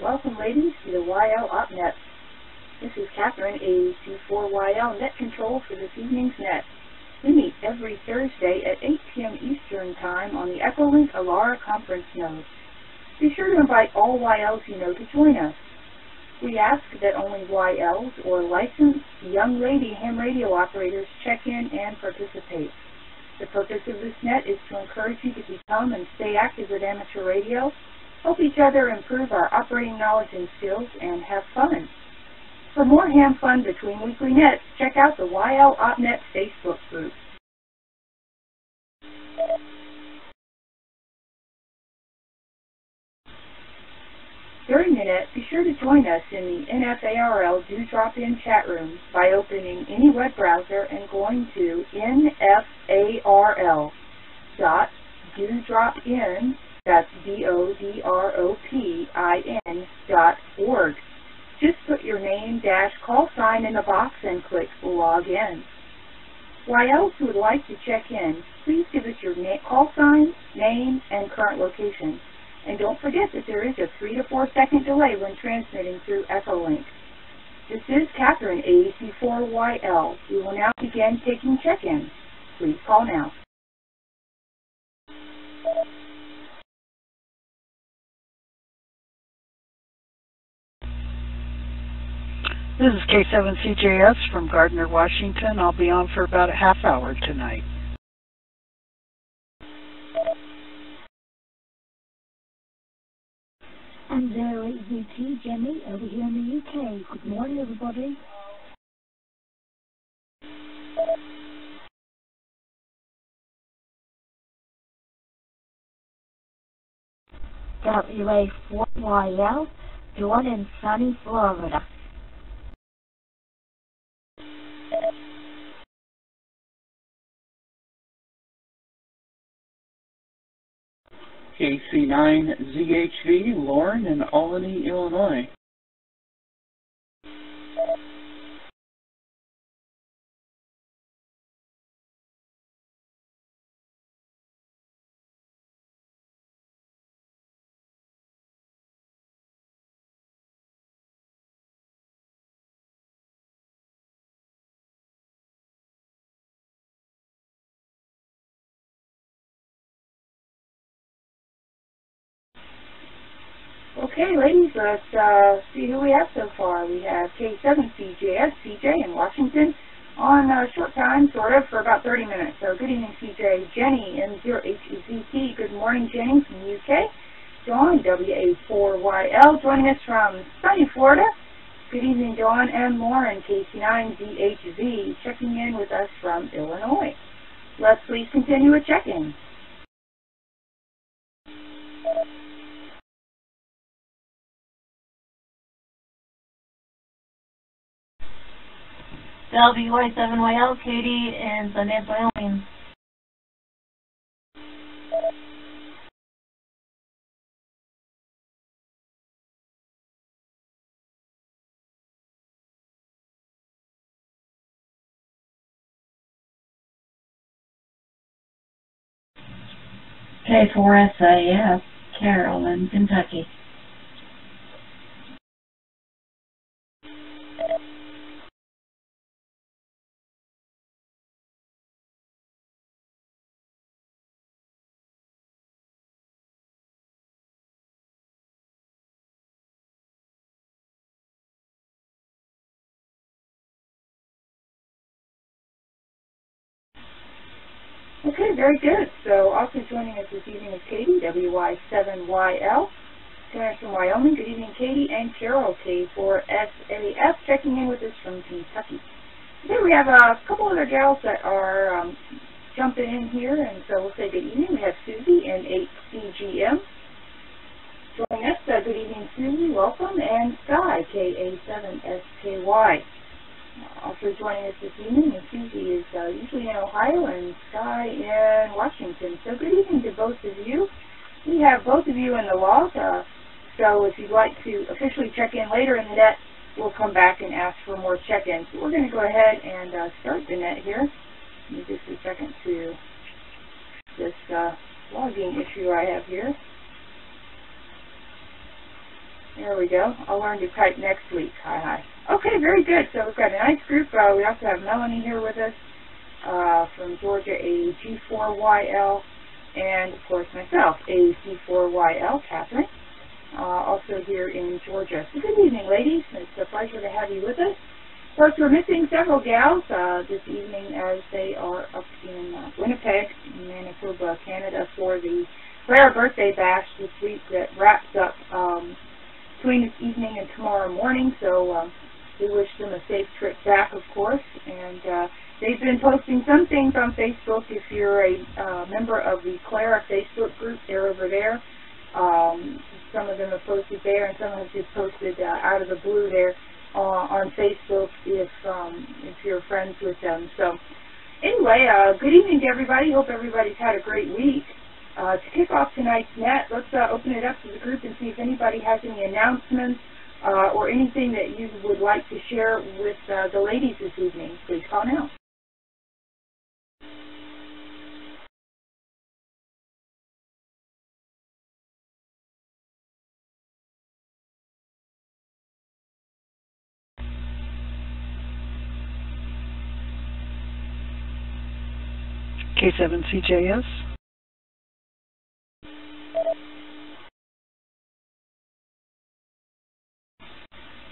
Welcome, ladies, to the YL OpNet. This is Catherine, AAC4YL Net Control for this evening's net. We meet every Thursday at 8 p.m. Eastern Time on the Echolink ALARA conference node. Be sure to invite all YLs you know to join us. We ask that only YLs or licensed young lady ham radio operators check in and participate. The purpose of this net is to encourage you to become and stay active with amateur radio, help each other improve our operating knowledge and skills, and have fun. For more ham fun between weekly nets, check out the YL OpNet Facebook group. During the net, be sure to join us in the NFARL Do Drop In chat room by opening any web browser and going to NFARL.dodropin, that's DODROPIN.org. Just put your name -- call sign in the box and click Log In. YLs who would like to check in, please give us your call sign, name, and current location. And don't forget that there is a 3 to 4 second delay when transmitting through Echolink. This is Catherine, AAC4YL. We will now begin taking check-ins. Please call now. This is K7CJS from Gardner, Washington. I'll be on for about a half hour tonight. And there is VT Jenny over here in the UK. Good morning, everybody. WA4YL, Dawn in sunny Florida. KC9ZHV, Lauren in Albany, Illinois. Okay, ladies, let's see who we have so far. We have K7CJS, CJ in Washington, on short time, sort of, for about 30 minutes. So good evening, CJ. Jenny in 0HZT. Good morning, Jenny from the UK. Dawn, WA4YL, joining us from sunny Florida. Good evening, Dawn. And Lauren, KC9ZHV, checking in with us from Illinois. Let's please continue with check-in. WY7YL, Katie in Sundance, Wyoming. K4SAF, Carol in Kentucky. Okay, very good. So also joining us this evening is Katie, WY7YL, Terrence from Wyoming. Good evening, Katie, and Carol, K4SAF, checking in with us from Kentucky. Today we have a couple other gals that are jumping in here, and so we'll say good evening. We have Susie in 8CGM. Joining us, good evening, Susie, welcome, and Sky, KA7SKY. Also joining us this evening, and Susie is usually in Ohio and Sky in Washington. So good evening to both of you. We have both of you in the log, so if you'd like to officially check in later in the net, we'll come back and ask for more check-ins. So we're going to go ahead and start the net here. Give me just a second to this logging issue I have here. There we go. I'll learn to type next week. Hi, hi. Okay, very good. So we've got a nice group. We also have Melanie here with us from Georgia, AG4YL, and, of course, myself, AG4YL, Catherine, also here in Georgia. So good evening, ladies. It's a pleasure to have you with us. Of course, we're missing several gals this evening as they are up in Winnipeg, Manitoba, Canada, for the ALARA birthday bash this week that wraps up between this evening and tomorrow morning. So we wish them a safe trip back, of course. And they've been posting some things on Facebook. If you're a member of the ALARA Facebook group, they're over there. Some of them have posted there, and some have just posted out of the blue there on Facebook if you're friends with them. So anyway, good evening to everybody. Hope everybody's had a great week. To kick off tonight's net, let's open it up to the group and see if anybody has any announcements or anything that you would like to share with the ladies this evening. Please call now. K7CJS.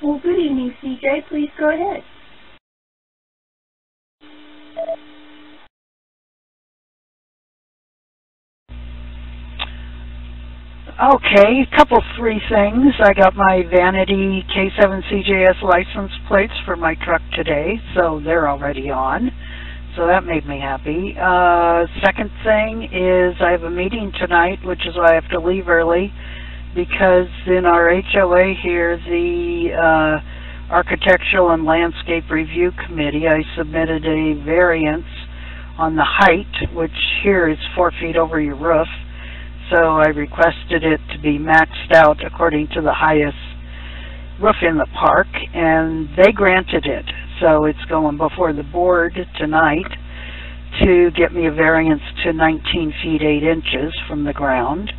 Well, good evening, CJ. Please go ahead. Okay, three things. I got my Vanity K7CJS license plates for my truck today, so they're already on. So that made me happy. Second thing is I have a meeting tonight, which is why I have to leave early, because in our HOA here, the Architectural and Landscape Review Committee, I submitted a variance on the height, which here is 4 feet over your roof. So I requested it to be maxed out according to the highest roof in the park, and they granted it. So it's going before the board tonight to get me a variance to 19 feet 8 inches from the ground.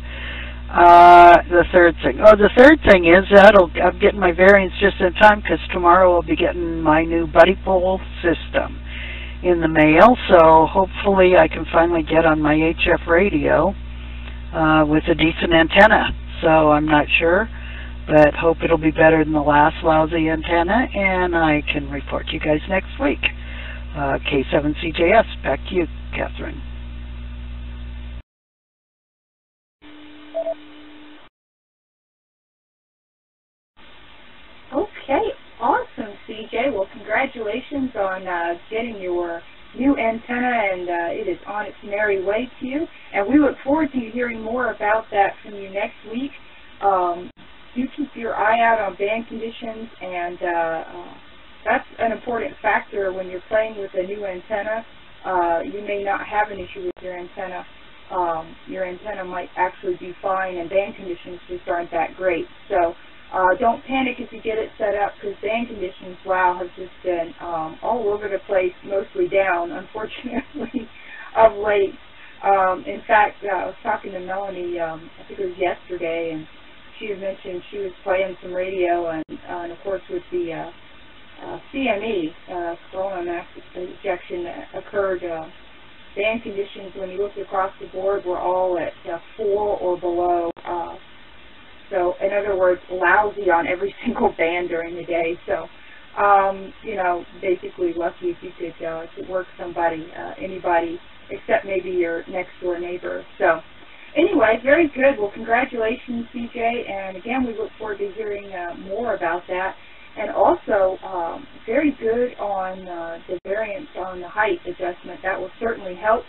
The third thing is I'm getting my variance just in time because tomorrow I'll be getting my new buddy pole system in the mail. So hopefully I can finally get on my HF radio with a decent antenna. So I'm not sure, but hope it'll be better than the last lousy antenna, and I can report to you guys next week. K7CJS, back to you, Catherine. Okay, awesome, CJ. Well, congratulations on getting your new antenna, and it is on its merry way to you. And we look forward to hearing more about that from you next week. Do keep your eye out on band conditions, and that's an important factor when you're playing with a new antenna. You may not have an issue with your antenna. Your antenna might actually be fine, and band conditions just aren't that great. So don't panic if you get it set up, because band conditions, wow, have just been all over the place, mostly down, unfortunately, of late. In fact, I was talking to Melanie, I think it was yesterday, and she had mentioned she was playing some radio, and of course with the CME, coronal mass ejection that occurred, band conditions, when you looked across the board, were all at 4 or below. So, in other words, lousy on every single band during the day. So, you know, basically lucky if you could work somebody, anybody, except maybe your next door neighbor. So, anyway, very good. Well, congratulations, CJ. And again, we look forward to hearing more about that. And also, very good on the variance on the height adjustment. That will certainly help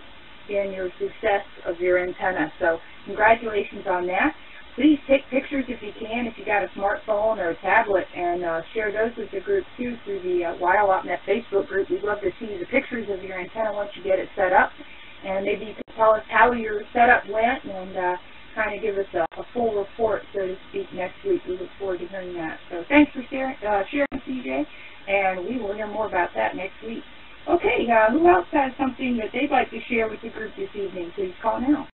in your success of your antenna. So, congratulations on that. Please take pictures if you can, if you got a smartphone or a tablet, and share those with the group too through the YLOpNet Facebook group. We'd love to see the pictures of your antenna once you get it set up, and maybe you can tell us how your setup went and kind of give us a full report, so to speak, next week. We look forward to hearing that. So thanks for sharing, CJ, and we will hear more about that next week. Okay, who else has something that they'd like to share with the group this evening? Please call now.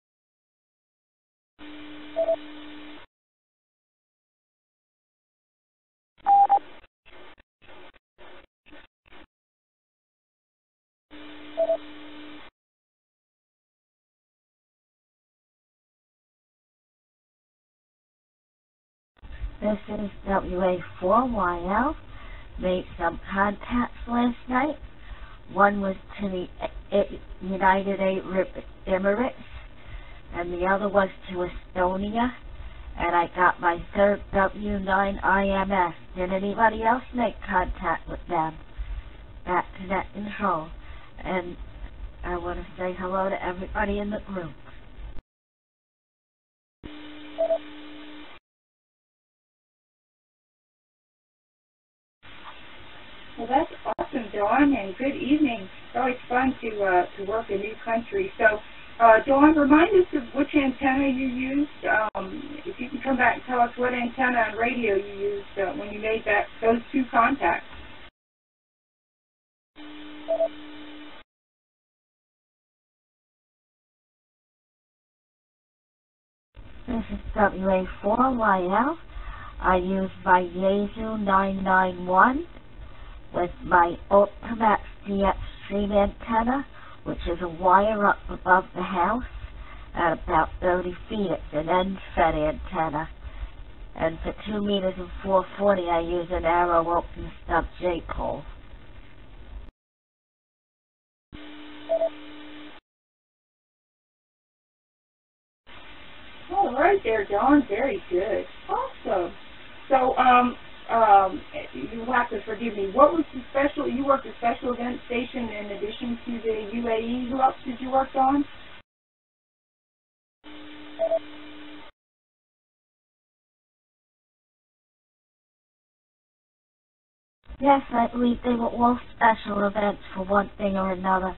This is WA4YL. Made some contacts last night. One was to the United Arab Emirates, and the other was to Estonia. And I got my third W9 IMS. Did anybody else make contact with them? Back to net control. And I want to say hello to everybody in the group. Well, that's awesome, Dawn, and good evening. It's always fun to work a new country. So, Dawn, remind us of which antenna you used. If you can come back and tell us what antenna and radio you used when you made those two contacts. This is WA4YL. I use my Yaesu 991 with my Ultimax DX Stream antenna, which is a wire up above the house at about 30 feet. It's an end-fed antenna. And for 2 meters and 440, I use an Arrow open stub J-pole. All right there, Dawn. Very good. Awesome. So, you'll have to forgive me. What was the special? You worked a special event station in addition to the UAE. Who else did you work on? Yes, I believe they were all special events for one thing or another,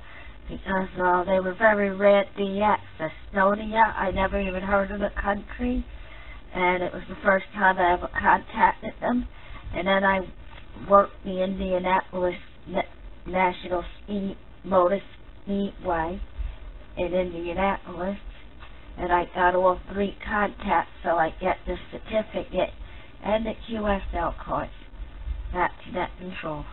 because they were very rare DX. Estonia, I never even heard of the country, and it was the first time I ever contacted them. And then I worked the Indianapolis National Motor Speedway in Indianapolis, and I got all 3 contacts, so I get the certificate and the QSL card. Back to net control.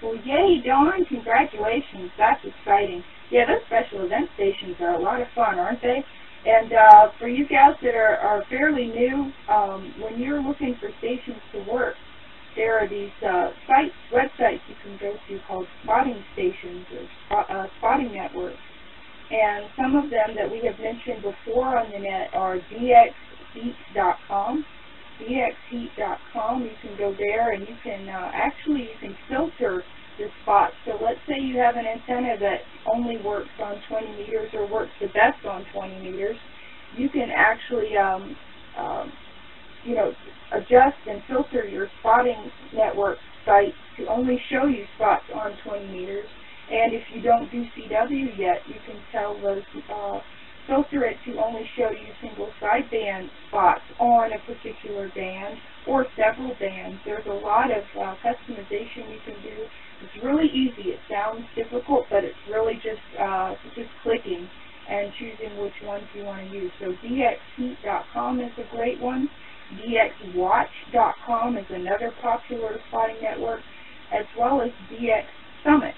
Well, yay, Dawn, congratulations. That's exciting. Yeah, those special event stations are a lot of fun, aren't they? And for you guys that are fairly new, when you're looking for stations to work, there are these websites you can go to called spotting stations or spotting networks. And some of them that we have mentioned before on the net are dxheat.com. dxheat.com, you can go there and you can you can filter the spots. So let's say you have an antenna that only works on 20 meters or works the best on 20 meters. You can actually adjust and filter your spotting network site to only show you spots on 20 meters. And if you don't do CW yet, you can tell those filter it to only show you single sideband spots on a particular band or several bands. There's a lot of customization you can do. It's really easy. It sounds difficult, but it's really just clicking and choosing which ones you want to use. So dxheat.com is a great one. dxwatch.com is another popular spotting network, as well as DX Summit.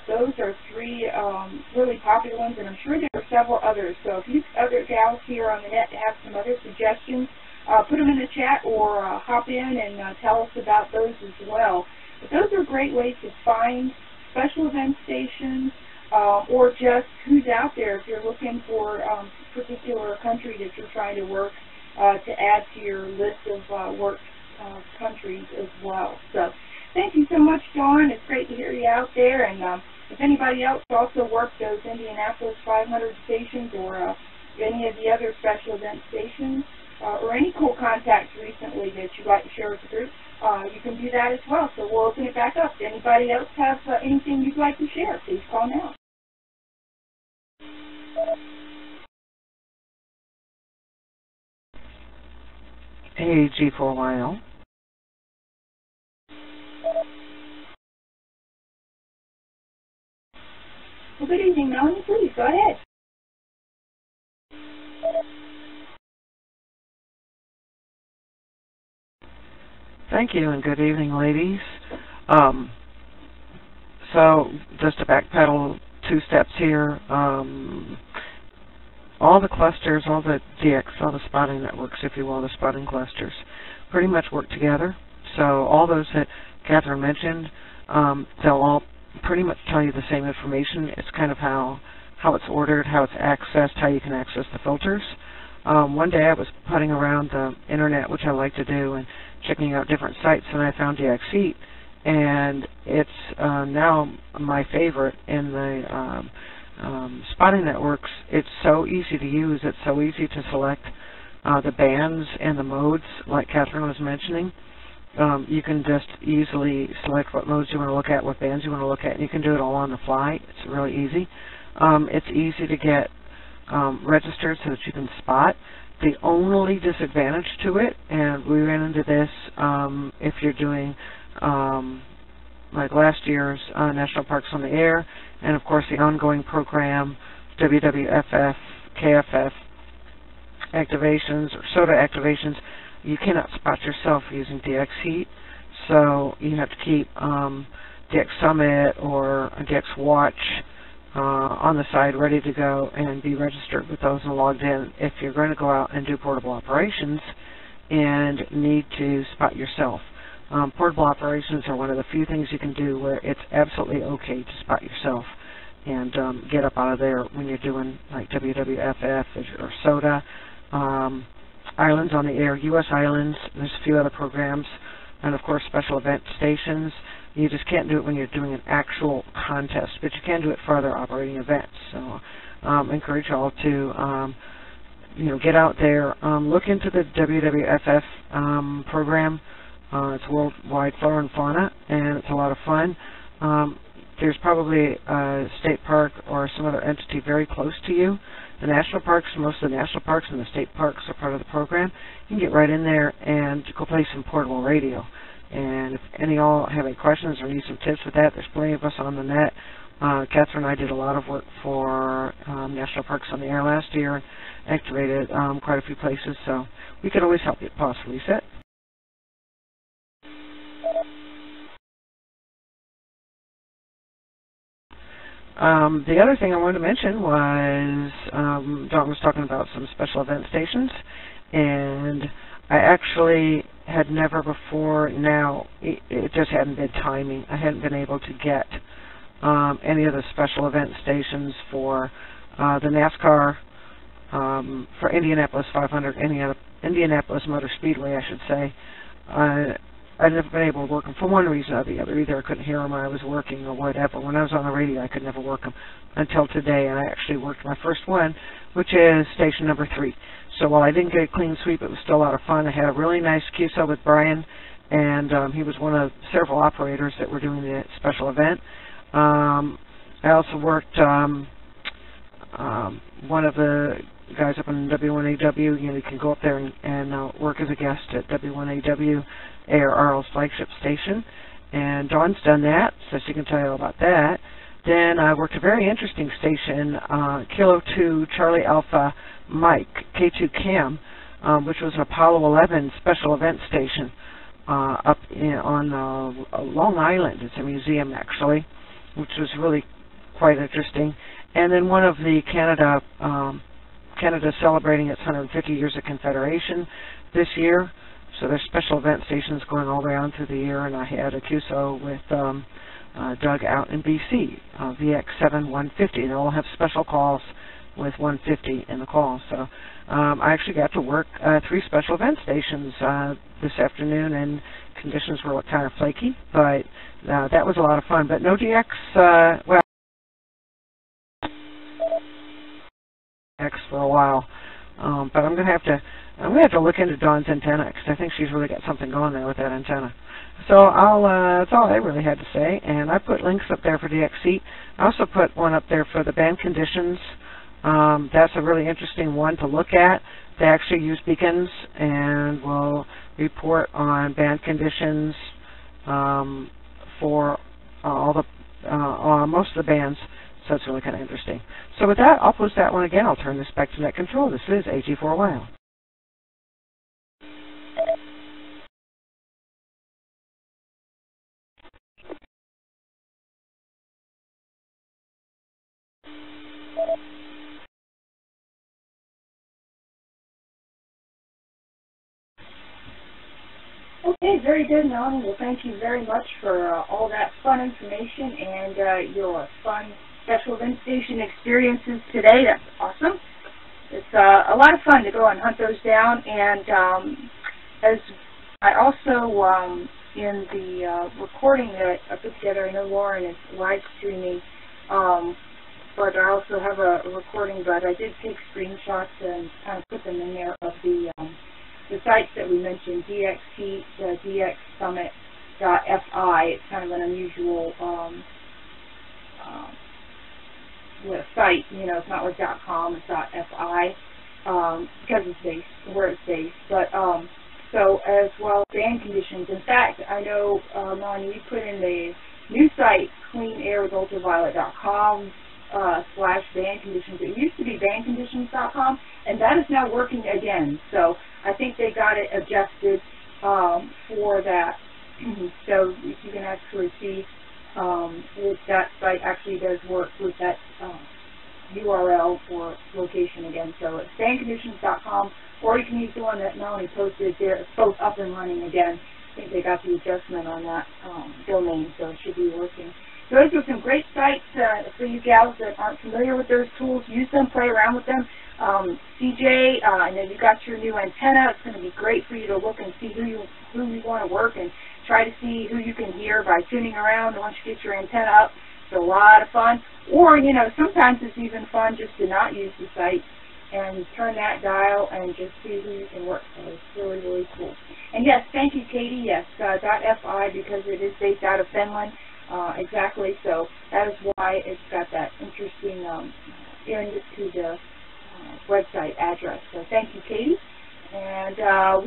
Those are 3 really popular ones, and I'm sure there are several others. So if you other gals here on the net have some other suggestions, put them in the chat or hop in and tell us about those as well. But those are great ways to find special event stations or just who's out there if you're looking for a particular country that you're trying to work to add to your list of work countries as well. So thank you so much, Dawn. It's great to hear you out there. And if anybody else also worked those Indianapolis 500 stations or any of the other special event stations or any cool contacts recently that you'd like to share with the group, you can do that as well. So we'll open it back up. If anybody else have anything you'd like to share, please call now. Hey, G4YL. Well, good evening, Melanie. Please, go ahead. Thank you, and good evening, ladies. So, just to backpedal 2 steps here. All the clusters, all the DX, all the spotting networks, if you will, the spotting clusters, pretty much work together. So all those that Catherine mentioned, they'll all pretty much tell you the same information. It's kind of how it's ordered, how it's accessed, how you can access the filters. One day I was putting around the internet, which I like to do, and checking out different sites, and I found DXheat, and it's now my favorite in the spotting networks. It's so easy to use. It's so easy to select the bands and the modes, like Catherine was mentioning. You can just easily select what modes you want to look at, what bands you want to look at, and you can do it all on the fly. It's really easy. It's easy to get registered so that you can spot. The only disadvantage to it, and we ran into this if you're doing like last year's National Parks on the Air, and of course the ongoing program, WWFF, KFF activations, or SOTA activations, you cannot spot yourself using DXheat, so you have to keep DX Summit or DX Watch on the side ready to go and be registered with those and logged in if you're going to go out and do portable operations and need to spot yourself. Portable operations are one of the few things you can do where it's absolutely okay to spot yourself and get up out of there when you're doing like WWFF or SOTA, Islands on the Air, U.S. Islands. There's a few other programs, and of course special event stations. You just can't do it when you're doing an actual contest, but you can do it for other operating events. So encourage you all to get out there, look into the WWFF program. It's Worldwide Flora and Fauna, and it's a lot of fun. There's probably a state park or some other entity very close to you. The national parks, most of the national parks and the state parks are part of the program. You can get right in there and go play some portable radio. And if any of y'all have any questions or need some tips with that, there's plenty of us on the net. Catherine and I did a lot of work for National Parks on the Air last year and activated quite a few places, so we could always help you. Pause, reset. The other thing I wanted to mention was Dawn was talking about some special event stations, and I actually had never before now, it just hadn't been timing. I hadn't been able to get any of the special event stations for the NASCAR, for Indianapolis 500, Indianapolis Motor Speedway, I should say. I'd never been able to work them for one reason or the other. Either I couldn't hear them or I was working or whatever. When I was on the radio, I could never work them until today, and I actually worked my first one, which is station number 3. So while I didn't get a clean sweep, it was still a lot of fun. I had a really nice QSO with Brian, and he was one of several operators that were doing the special event. I also worked one of the guys up in W1AW. You can go up there and work as a guest at W1AW, ARRL's flagship station, and Dawn's done that, so she can tell you all about that. Then I worked a very interesting station, Kilo 2 Charlie Alpha Mike, K2 Cam, which was an Apollo 11 special event station up on Long Island. It's a museum, actually, which was really quite interesting. And then one of the Canada celebrating its 150 years of Confederation this year. So there's special event stations going all the way on through the year, and I had a QSO with Doug out in BC, VX7-150. They all have special calls with 150 in the call. So I actually got to work 3 special event stations this afternoon, and conditions were kind of flaky, but that was a lot of fun. But no DX, well, DX for a while. But I'm gonna have to look into Dawn's antenna, because I think she's really got something going there with that antenna. So that's all I really had to say, and I put links up there for DXheat. I also put one up there for the band conditions. That's a really interesting one to look at. They actually use beacons and will report on band conditions for all the most of the bands. So it's really kind of interesting. So with that, I'll post that one again. I'll turn this back to Net Control. This is AG4WILD. Okay, very good, Melanie. Well, thank you very much for all that fun information and your fun special event station experiences today. That's awesome. It's a lot of fun to go and hunt those down. And as I also, in the recording that I put together, I know Lauren is live streaming, but I also have a recording, but I did take screenshots and kind of put them in there of the sites that we mentioned, DXT, DXSummit.fi. It's kind of an unusual site. You know, it's not like .com, it's .fi, because it's based, where it's based. But, so as well as band conditions. In fact, I know, Melanie, you put in the new site, cleanairwithultraviolet.com /band conditions. It used to be bandconditions.com, and that is now working again. So I think they got it adjusted for that. So you can actually see if that site actually does work with that URL or location again. So it's bandconditions.com, or you can use the one that Melanie posted there. It's both up and running again. I think they got the adjustment on that domain, so it should be working. Those are some great sites for you gals that aren't familiar with those tools. Use them, play around with them. CJ, I know you got your new antenna. It's going to be great for you to look and see who you want to work and try to see who you can hear by tuning around once you get your antenna up. It's a lot of fun. Or, you know, sometimes it's even fun just to not use the site and turn that dial and just see who you can work for. It's really, really cool. And yes, thank you, Katie. Yes, .fi, because it is based out of Finland. Exactly, so that is why it's got that interesting end to the website address. So thank you, Katie. And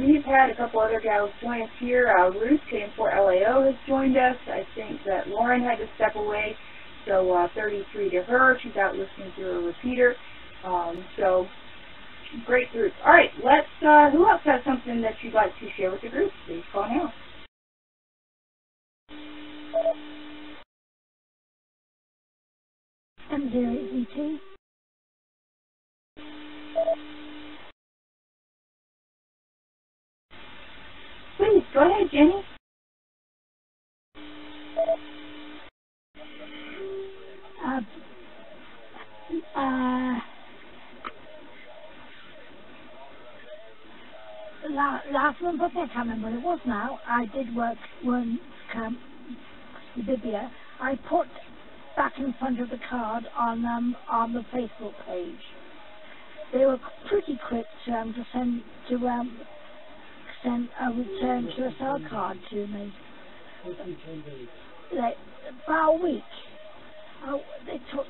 we've had a couple other gals join us here. Ruth, KM4LAO, has joined us. I think that Lauren had to step away, so 33 to her. She's out listening to a repeater. So great group. All right, let's. Who else has something that you'd like to share with the group? Please call now. I'm very easy. Please, go ahead, Jenny. Last month, I can't remember what it was now. I did work one camp, Libya. I put back in front of the card on the Facebook page. They were pretty quick to send a return QSL card to me. Like about a week. They took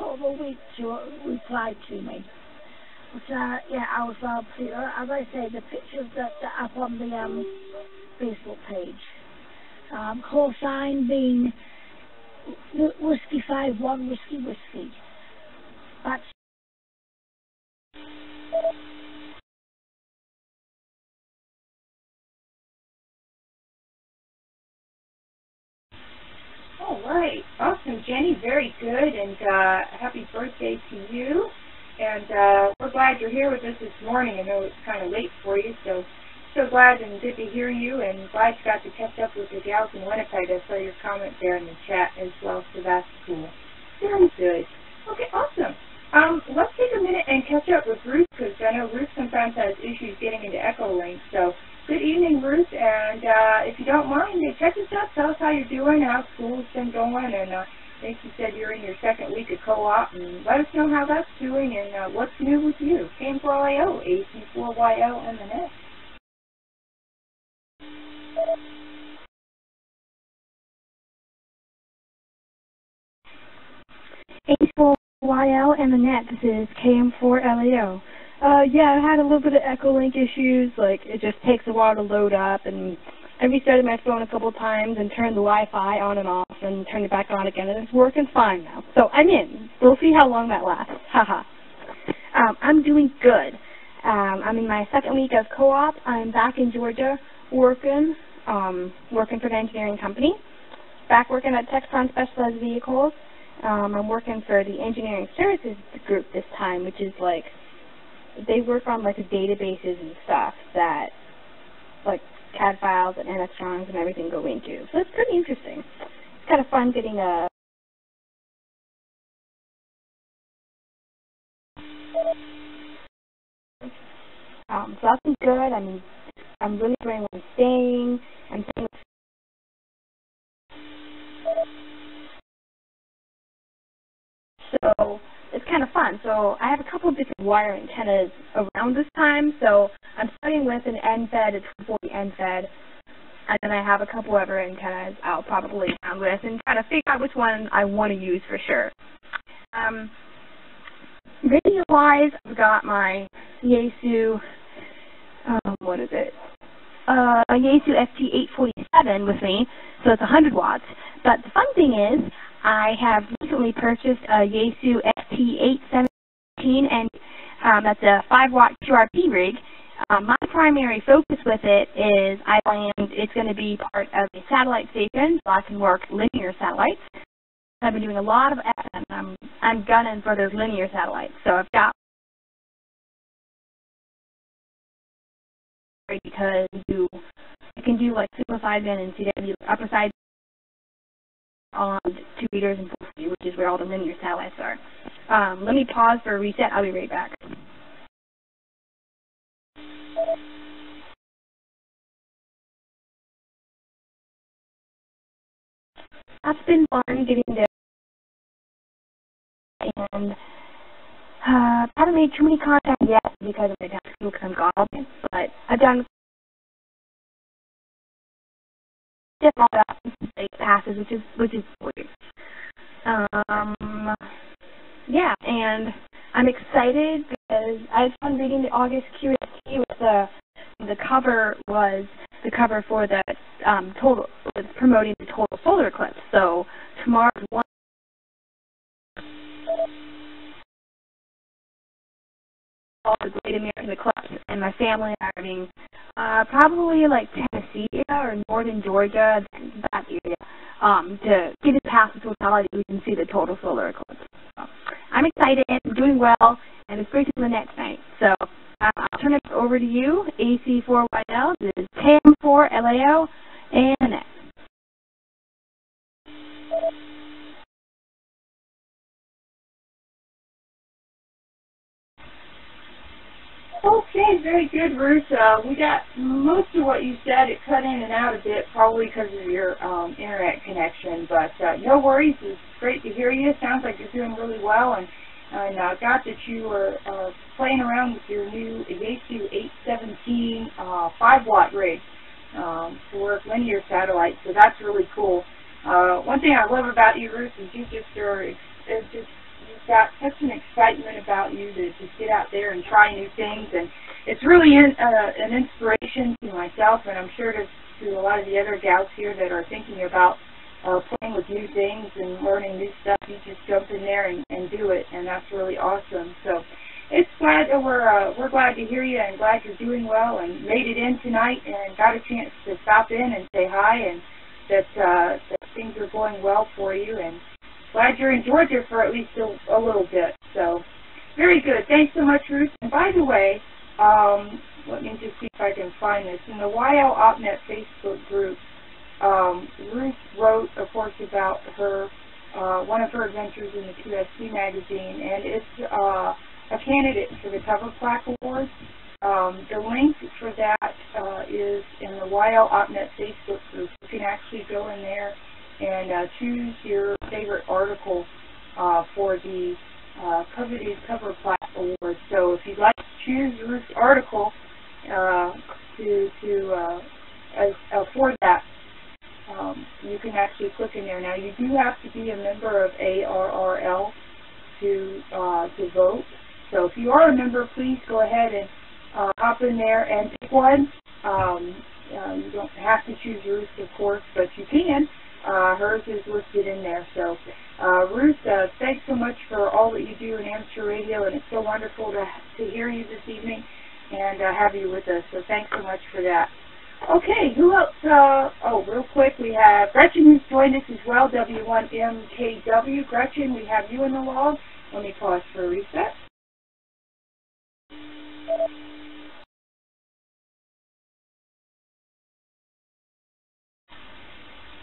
a week to reply to me. But yeah, I was pleased. As I say, the pictures that are up on the Facebook page. Call sign being Whiskey 51 Whiskey. That's all right, awesome, Jenny. Very good, and happy birthday to you. And we're glad you're here with us this morning. I know it's kind of late for you, so glad and good to hear you, and glad you got to catch up with your gals in Winnipeg. I saw your comment there in the chat as well, so that's cool. Very good. Okay, awesome. Let's take a minute and catch up with Ruth, because I know Ruth sometimes has issues getting into Echolink. So good evening, Ruth, and if you don't mind, check us out. Tell us how you're doing, how school's been going, and I think you said you're in your second week of co-op, and let us know how that's doing and what's new with you. KM4LAO, AC4YL, and the net. AC4YL and the net. This is KM4LAO. Yeah, I had a little bit of Echolink issues. Like, it just takes a while to load up, and I restarted my phone a couple of times and turned the Wi-Fi on and off and turned it back on again, and it's working fine now. So I'm in. We'll see how long that lasts. Haha. I'm doing good. I'm in my second week of co-op. I'm back in Georgia working for an engineering company. Back working at Textron Specialized Vehicles. I'm working for the engineering services group this time, which is like, they work on like databases and stuff that, like, CAD files and NS drawings and everything go into. So it's pretty interesting. It's kind of fun getting a so that's been good. I'm really enjoying where I'm staying. So it's kind of fun. So I have a couple of different wire antennas around this time. So I'm starting with an NFED, a 240 NFED, and then I have a couple other antennas I'll probably round with and kind of figure out which one I want to use for sure. Radio-wise, I've got my Yaesu, what is it? A Yaesu FT847 with me, so it's 100 watts. But the fun thing is, I have recently purchased a Yaesu FT817, and that's a 5-watt QRP rig. My primary focus with it is it's going to be part of a satellite station, so I can work linear satellites. I've been doing a lot of FM. I'm gunning for those linear satellites. So I've got because I can do like super sideband and CW upper side on 2 meters and 4 feet, which is where all the linear satellites are. Let me pause for a reset. I'll be right back. That's been fun getting there, and haven't made too many contacts yet because of my tax because I'm gone. But I've done all that passes, which is great. Yeah, and I'm excited because I had fun reading the August QST with the cover was the cover for the was promoting the total solar eclipse. So tomorrow's one. All the great American eclipse, and my family are having probably like Tennessee or northern Georgia, that area, to get it past the totality we can see the total solar eclipse. So I'm excited, I'm doing well, and it's great to the next night. So I'll turn it over to you, AC4YL, this is KM4LAO, and the next. Okay, very good, Ruth. We got most of what you said. It cut in and out a bit, probably because of your internet connection, but no worries. It's great to hear you. Sounds like you're doing really well, and got that you were playing around with your new Yaesu 817 5-watt rig to work linear satellites, so that's really cool. One thing I love about you, Ruth, is you just are you've got such an excitement about you to just get out there and try new things, and it's really an inspiration to myself, and I'm sure to a lot of the other gals here that are thinking about playing with new things and learning new stuff. You just jump in there and do it, and that's really awesome. So it's glad that we're glad to hear you, and glad you're doing well and made it in tonight and got a chance to stop in and say hi, and that things are going well for you, and glad you're in Georgia for at least a little bit. So very good. Thanks so much, Ruth. And by the way, let me just see if I can find this. In the YL OpNet Facebook group, Ruth wrote, of course, about her one of her adventures in the QSC magazine, and it's a candidate for the Cover Plaque Award. The link for that is in the YL OpNet Facebook group. You can actually go in there and choose your favorite article for the coveted Cover Plaque Award. So if you'd like to choose Ruth's article for that, you can actually click in there. Now, you do have to be a member of ARRL to vote. So if you are a member, please go ahead and hop in there and pick one. You don't have to choose Ruth, of course, but you can. Hers is listed in there. So, Ruth, thanks so much for all that you do in amateur radio, and it's so wonderful to hear you this evening and have you with us. So thanks so much for that. Okay, who else? Real quick, we have Gretchen, who's joined us as well, W1MKW. Gretchen, we have you in the log. Let me pause for a reset.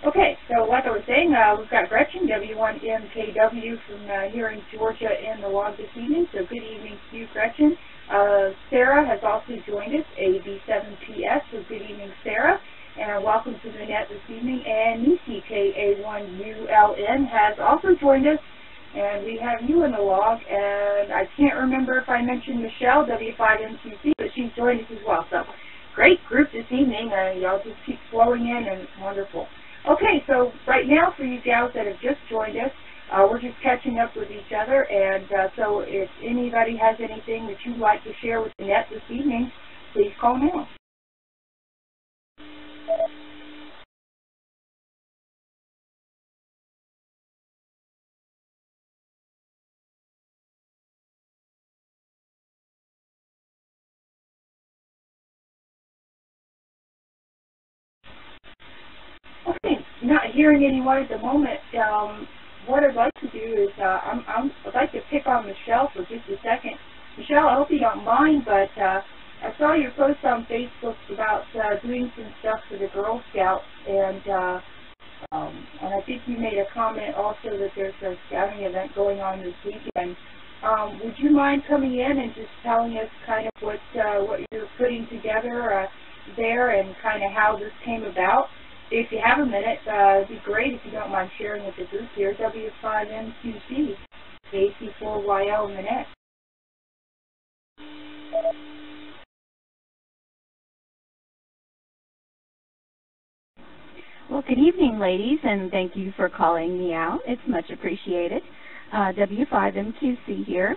Okay, so like I was saying, we've got Gretchen, W1MKW from here in Georgia in the log this evening, so good evening to you, Gretchen. Sarah has also joined us, AB7PS, so good evening, Sarah, and welcome to the net this evening. And Nisi, KA1ULN, has also joined us, and we have you in the log, and I can't remember if I mentioned Michelle, W5MQC, but she's joined us as well, so great group this evening. Y'all just keep flowing in, and it's wonderful. Okay, so right now for you gals that have just joined us, we're just catching up with each other, and so if anybody has anything that you'd like to share with the net this evening, please call now. Okay, not hearing anyone at the moment. What I'd like to do is I'd like to pick on Michelle for just a second. Michelle, I hope you don't mind, but I saw your post on Facebook about doing some stuff for the Girl Scouts, and I think you made a comment also that there's a scouting event going on this weekend. Would you mind coming in and just telling us kind of what you're putting together there and kind of how this came about? If you have a minute, it'd be great if you don't mind sharing with the group here. W5MQC, AC4YL in the net. Well, good evening, ladies, and thank you for calling me out. It's much appreciated. W5MQC here.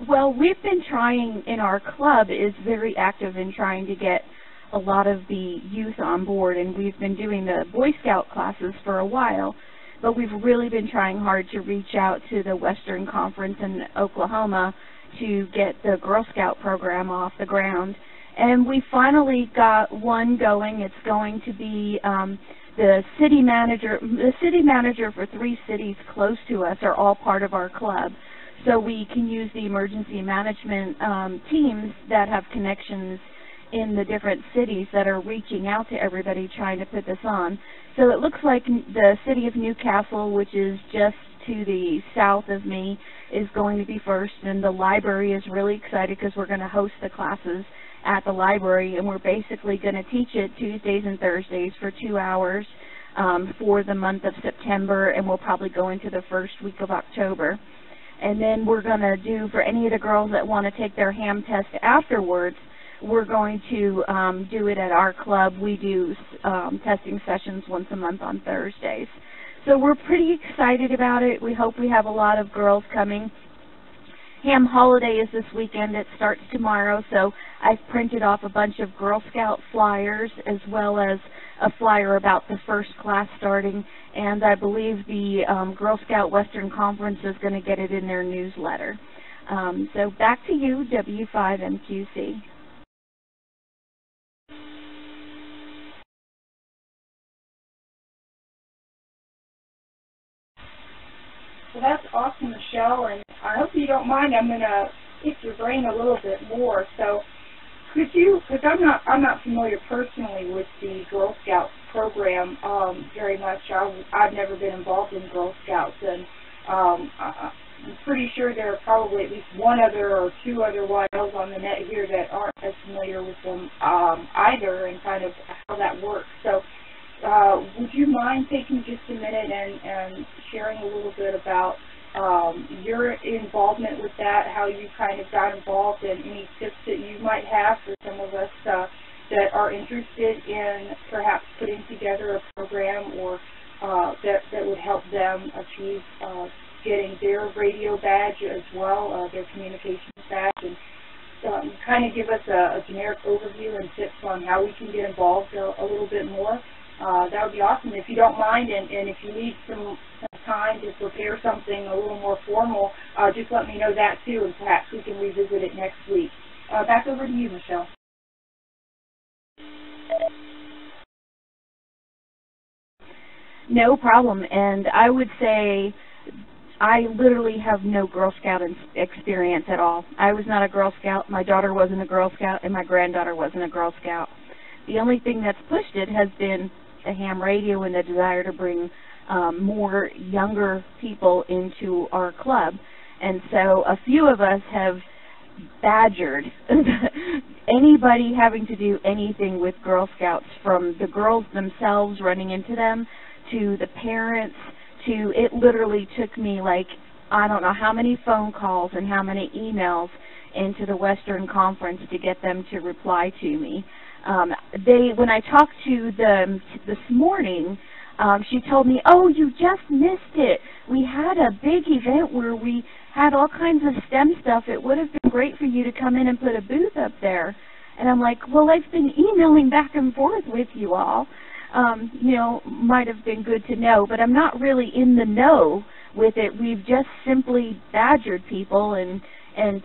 Well, we've been trying, in our club is very active in trying to get a lot of the youth on board, and we've been doing the Boy Scout classes for a while, but we've really been trying hard to reach out to the Western Conference in Oklahoma to get the Girl Scout program off the ground. And we finally got one going. It's going to be the city manager for 3 cities close to us are all part of our club. So we can use the emergency management teams that have connections in the different cities that are reaching out to everybody trying to put this on. So it looks like the city of Newcastle, which is just to the south of me, is going to be first, and the library is really excited because we're going to host the classes at the library, and we're basically going to teach it Tuesdays and Thursdays for 2 hours for the month of September, and we'll probably go into the first week of October. And then we're going to do, for any of the girls that want to take their ham test afterwards, we're going to do it at our club. We do testing sessions once a month on Thursdays. So we're pretty excited about it. We hope we have a lot of girls coming. Ham Holiday is this weekend. It starts tomorrow, so I've printed off a bunch of Girl Scout flyers as well as a flyer about the first class starting, and I believe the Girl Scout Western Conference is going to get it in their newsletter. So back to you, W5MQC. Well, that's awesome, Michelle, and I hope you don't mind. I'm going to pick your brain a little bit more. So, could you? Because I'm not familiar personally with the Girl Scout program very much. I've never been involved in Girl Scouts, and I'm pretty sure there are probably at least one other or 2 other YLs on the net here that aren't as familiar with them either, and kind of how that works. So. Would you mind taking just a minute and sharing a little bit about your involvement with that, how you kind of got involved, and any tips that you might have for some of us that are interested in perhaps putting together a program or that would help them achieve getting their radio badge as well, their communications badge, and kind of give us a generic overview and tips on how we can get involved a little bit more. That would be awesome. If you don't mind, and if you need some time to prepare something a little more formal, just let me know that too, and perhaps we can revisit it next week. Back over to you, Michelle. No problem, and I would say I literally have no Girl Scout experience at all. I was not a Girl Scout, my daughter wasn't a Girl Scout, and my granddaughter wasn't a Girl Scout. The only thing that's pushed it has been the ham radio and the desire to bring more younger people into our club. And so a few of us have badgered anybody having to do anything with Girl Scouts, from the girls themselves running into them to the parents to, it literally took me like, I don't know how many phone calls and how many emails into the Western Conference to get them to reply to me. When I talked to them this morning, she told me, oh, you just missed it. We had a big event where we had all kinds of STEM stuff. It would have been great for you to come in and put a booth up there. And I'm like, well, I've been emailing back and forth with you all. You know, might have been good to know, but I'm not really in the know with it. We've just simply badgered people and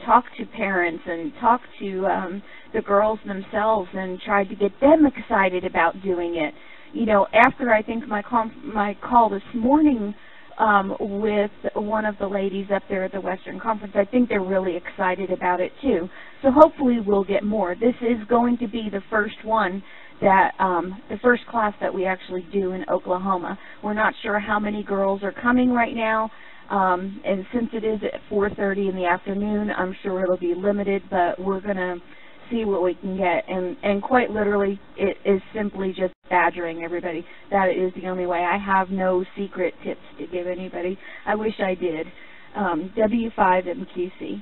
talked to parents and talked to the girls themselves and tried to get them excited about doing it. You know, after I think my call this morning with one of the ladies up there at the Western Conference, I think they're really excited about it too. So hopefully we'll get more. This is going to be the first one that, the first class that we actually do in Oklahoma. We're not sure how many girls are coming right now, and since it is at 4:30 in the afternoon, I'm sure it'll be limited, but we're going to see what we can get. And quite literally, it is simply just badgering everybody. That is the only way. I have no secret tips to give anybody. I wish I did. W5MQC.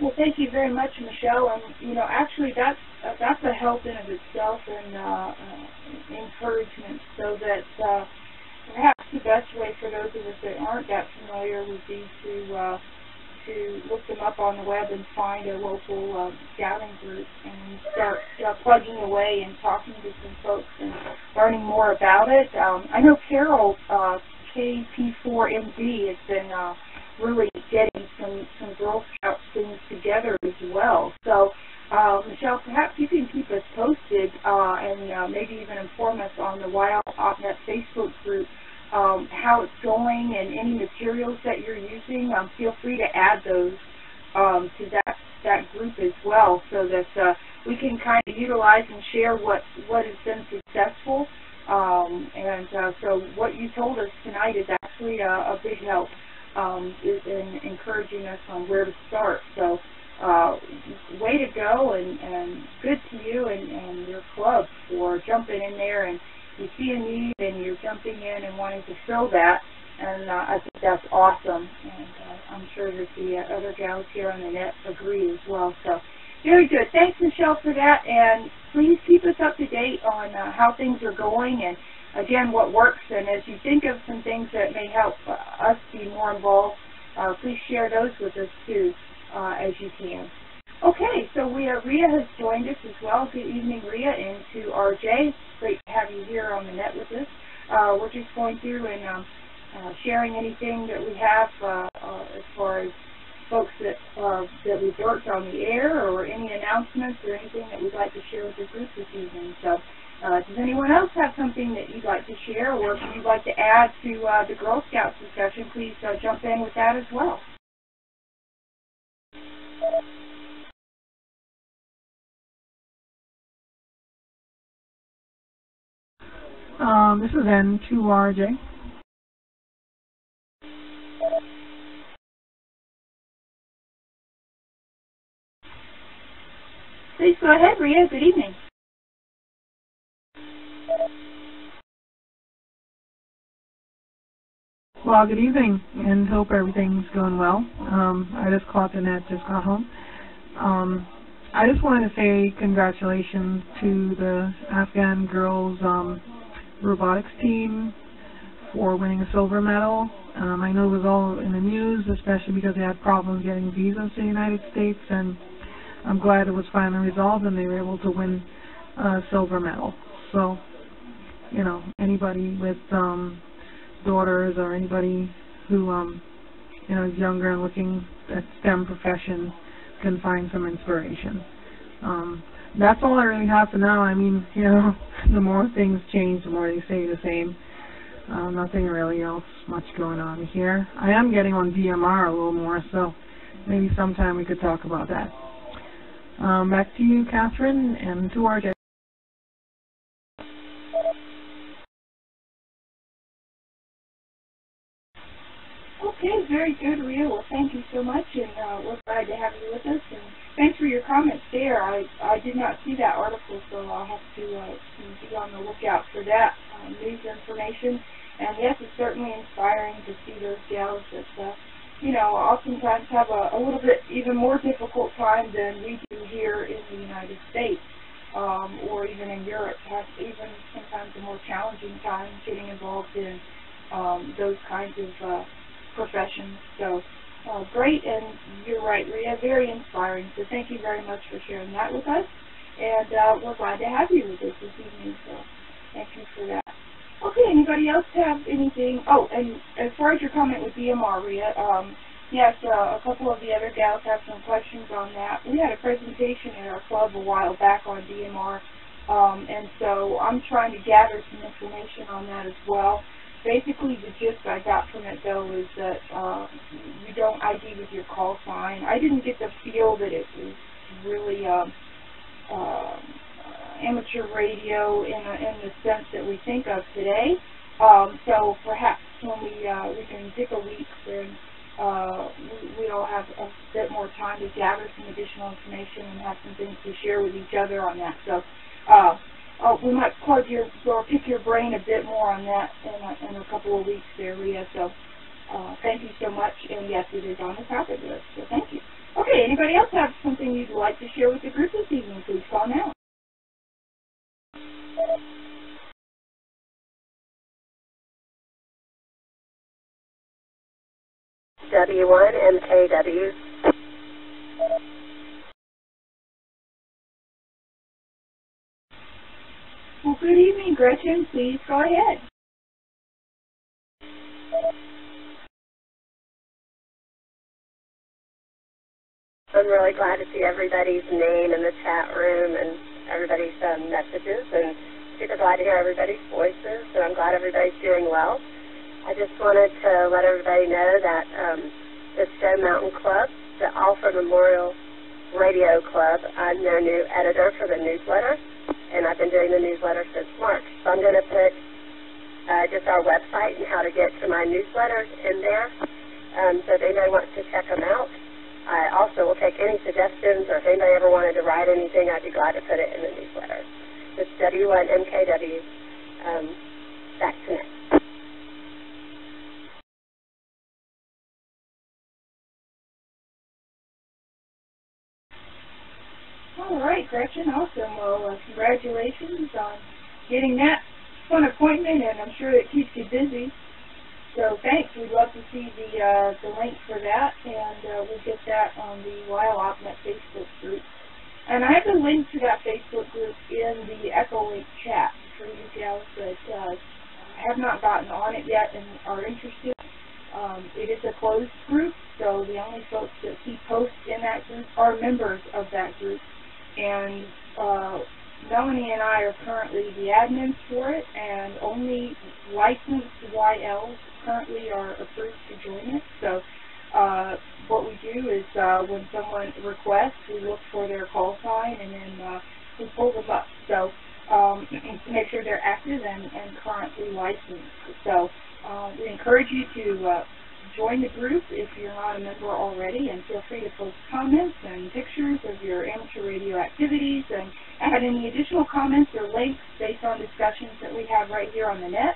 Well, thank you very much, Michelle. And you know, actually, that's a help in of itself and encouragement, so that perhaps the best way for those of us that aren't that familiar would be to look them up on the web and find a local scouting group and start plugging away and talking to some folks and learning more about it. I know Carol, KP4MD, has been really getting some Girl Scout things together as well. So, Michelle, perhaps you can keep us posted and maybe even inform us on the WildOpNet Facebook group how it's going and any materials that you're using. Feel free to add those to that group as well, so that we can kind of utilize and share what has been successful. So what you told us tonight is actually a big help. Is in encouraging us on where to start. So way to go, and good to you and your club for jumping in there, and you see a need and you're jumping in and wanting to fill that, and I think that's awesome, and I'm sure that the other gals here on the net agree as well. So very good. Thanks, Michelle, for that, and please keep us up to date on how things are going and again, what works, and as you think of some things that may help us be more involved, please share those with us too, as you can. Okay, so Rhea has joined us as well. Good evening, Rhea, and to RJ. Great to have you here on the net with us. We're just going through and sharing anything that we have as far as folks that we've worked on the air, or any announcements or anything that we'd like to share with the group this evening. So. Does anyone else have something that you'd like to share, or if you'd like to add to the Girl Scouts discussion, please jump in with that as well. This is N2RJ. Please go ahead, Rhea. Good evening. Well, good evening, and hope everything's going well. I just caught the net, just got home. I just wanted to say congratulations to the Afghan girls robotics team for winning a silver medal. I know it was all in the news, especially because they had problems getting visas to the United States, and I'm glad it was finally resolved and they were able to win a silver medal. So, you know, anybody with daughters or anybody who you know, is younger and looking at STEM professions can find some inspiration. That's all I really have for now. I mean, you know, the more things change, the more they stay the same. Nothing really else much going on here. I am getting on DMR a little more, so maybe sometime we could talk about that. Back to you, Catherine, and to RJ. Okay, very good, Rhea. Well, thank you so much, and we're glad to have you with us. And thanks for your comments there. I did not see that article, so I'll have to be on the lookout for that news information. And yes, it's certainly inspiring to see those gals that, oftentimes have a little bit even more difficult time than we do here in the United States, or even in Europe, have even sometimes a more challenging time getting involved in those kinds of professions. So great, and you're right, Rhea, very inspiring. So thank you very much for sharing that with us, and we're glad to have you with us this evening. So thank you for that. Okay, anybody else have anything? Oh, and as far as your comment with DMR, Rhea, yes, a couple of the other gals have some questions on that. We had a presentation in our club a while back on DMR, and so I'm trying to gather some information on that as well. Basically, the gist I got from it, though, is that you don't ID with your call sign. I didn't get the feel that it was really amateur radio in the sense that we think of today. So perhaps when we can take a week when we'll have a bit more time to gather some additional information and have some things to share with each other on that. So we might pick your brain a bit more on that in a couple of weeks there, Rhea. So thank you so much. And yes, it is on the topic list. So thank you. Okay, anybody else have something you'd like to share with the group this evening? Please call now. W1MKW. Well, good evening, Gretchen. Please go ahead. I'm really glad to see everybody's name in the chat room and everybody's messages, and super glad to hear everybody's voices, and I'm glad everybody's doing well. I just wanted to let everybody know that the Stone Mountain Club, the Alpha Memorial Radio Club, I'm their new editor for the newsletter, and I've been doing the newsletter since March. So I'm going to put just our website and how to get to my newsletters in there, so if anybody wants to check them out. I also will take any suggestions, or if anybody ever wanted to write anything, I'd be glad to put it in the newsletter. It's W1MKW, back to next. All right, Gretchen, awesome. Well, congratulations on getting that fun appointment, and I'm sure it keeps you busy. So thanks. We'd love to see the link for that, and we'll get that on the WildOpNet Facebook group. And I have the link to that Facebook group in the Echolink chat for you gals that have not gotten on it yet and are interested. It is a closed group, so the only folks that see posts in that group are members of that group. And Melanie and I are currently the admins for it, and only licensed YLs currently are approved to join it. So what we do is when someone requests, we look for their call sign, and then we pull them up. So to make sure they're active and currently licensed. So we encourage you to join the group if you're not a member already, and feel free to post comments and pictures of your amateur radio activities, and add any additional comments or links based on discussions that we have right here on the net,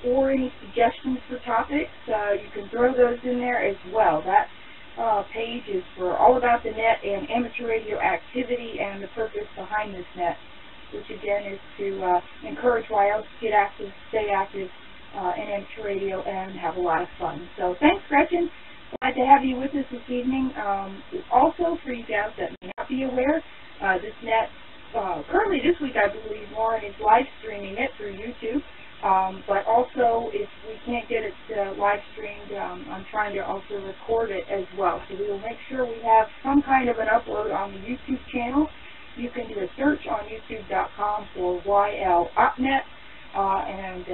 or any suggestions for topics. You can throw those in there as well. That page is for all about the net and amateur radio activity and the purpose behind this net, which again is to encourage YLs to get active, stay active in amateur radio, and have a lot of fun. So thanks, Gretchen. Glad to have you with us this evening. Also, for you guys that may not be aware, this net, currently this week I believe Lauren is live streaming it through YouTube. But also, if we can't get it live streamed, I'm trying to also record it as well. So we will make sure we have some kind of an upload on the YouTube channel. You can do a search on youtube.com for YLOpNet, and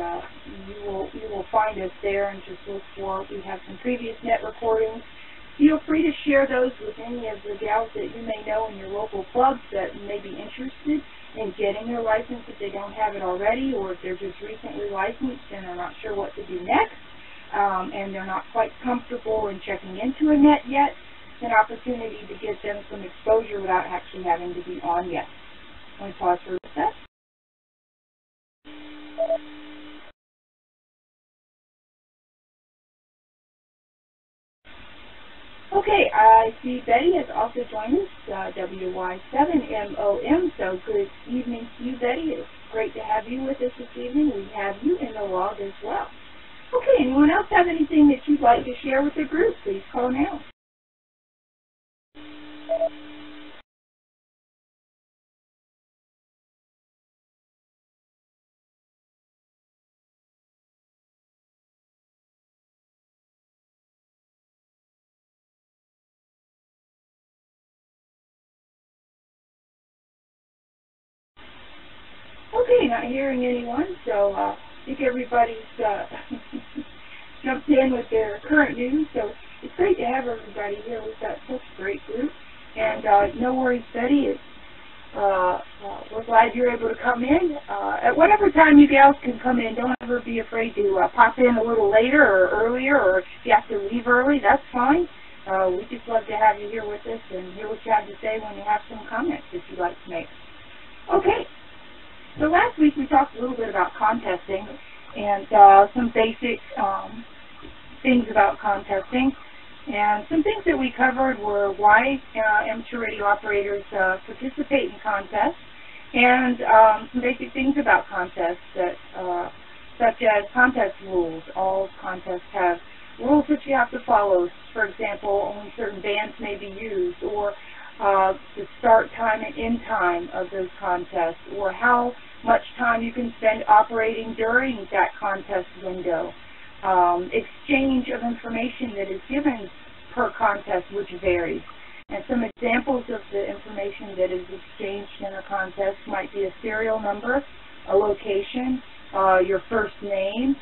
you will find us there, and just look for, we have some previous net recordings feel free to share those with any of the gals that you may know in your local clubs that may be interested in getting their license if they don't have it already, or if they're just recently licensed and are not sure what to do next, and they're not quite comfortable in checking into a net yet. An opportunity to give them some exposure without actually having to be on yet. Let me pause for a sec. Okay, I see Betty has also joined us, WY7MOM, so good evening to you, Betty. It's great to have you with us this evening. We have you in the log as well. Okay, anyone else have anything that you'd like to share with the group? Please call now. Okay, not hearing anyone, so I think everybody's jumped in with their current news, so it's great to have everybody here. We've got such a great group, and no worries, Betty. We're glad you're able to come in. At whatever time you gals can come in, don't ever be afraid to pop in a little later or earlier, or if you have to leave early, that's fine. We just love to have you here with us and hear what you have to say when you have some comments that you'd like to make. Okay. So last week we talked a little bit about contesting and some basic things about contesting. And some things that we covered were why amateur radio operators participate in contests, and some basic things about contests that, such as contest rules. All contests have rules that you have to follow. For example, only certain bands may be used, or the start time and end time of those contests, or how much time you can spend operating during that contest window. Exchange of information that is given per contest, which varies. And some examples of the information that is exchanged in a contest might be a serial number, a location, your first name,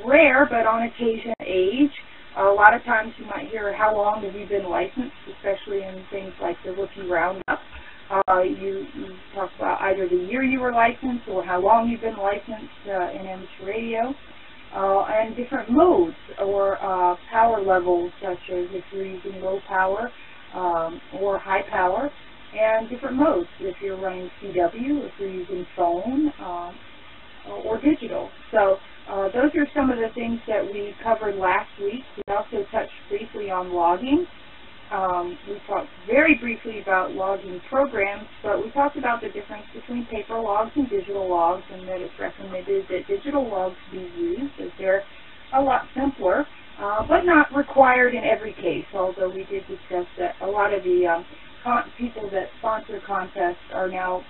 rare but on occasion age. A lot of times you might hear how long have you been licensed, especially in things like the rookie roundup. You talk about either the year you were licensed or how long you've been licensed in amateur radio. And different modes or power levels, such as if you're using low power or high power, and different modes if you're running CW, if you're using phone or digital. So those are some of the things that we covered last week. We also touched briefly on logging. We talked very briefly about logging programs, but we talked about the difference between paper logs and digital logs, and that it's recommended that digital logs be used as they're a lot simpler, but not required in every case, although we did discuss that a lot of the people that sponsor contests are now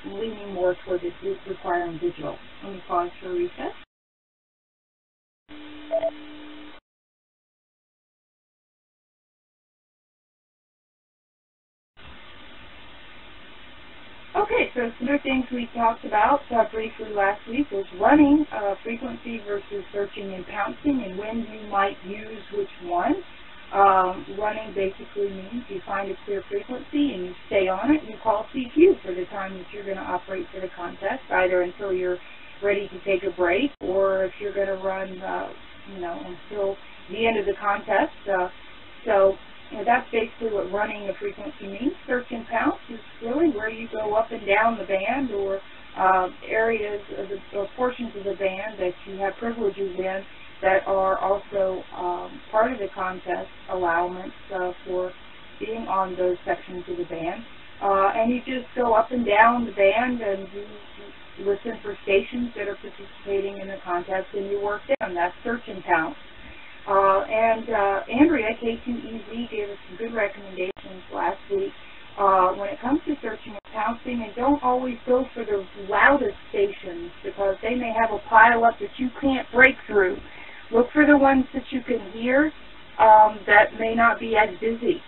leaning more toward requiring digital. Let me pause for a reset. Okay, so some other things we talked about briefly last week was running, frequency versus searching and pouncing, and when you might use which one. Running basically means you find a clear frequency and you stay on it and you call CQ for the time that you're going to operate for the contest, either until you're ready to take a break or if you're going to run, until the end of the contest. That's basically what running the frequency means. Search and pounce is really where you go up and down the band or areas or portions of the band that you have privileges in that are also part of the contest allowance for being on those sections of the band. And you just go up and down the band and you listen for stations that are participating in the contest and you work them. That's search and pounce. Andrea, K2EZ, gave us some good recommendations last week when it comes to searching and pouncing, and don't always go for the loudest stations because they may have a pile-up that you can't break through. Look for the ones that you can hear that may not be as busy.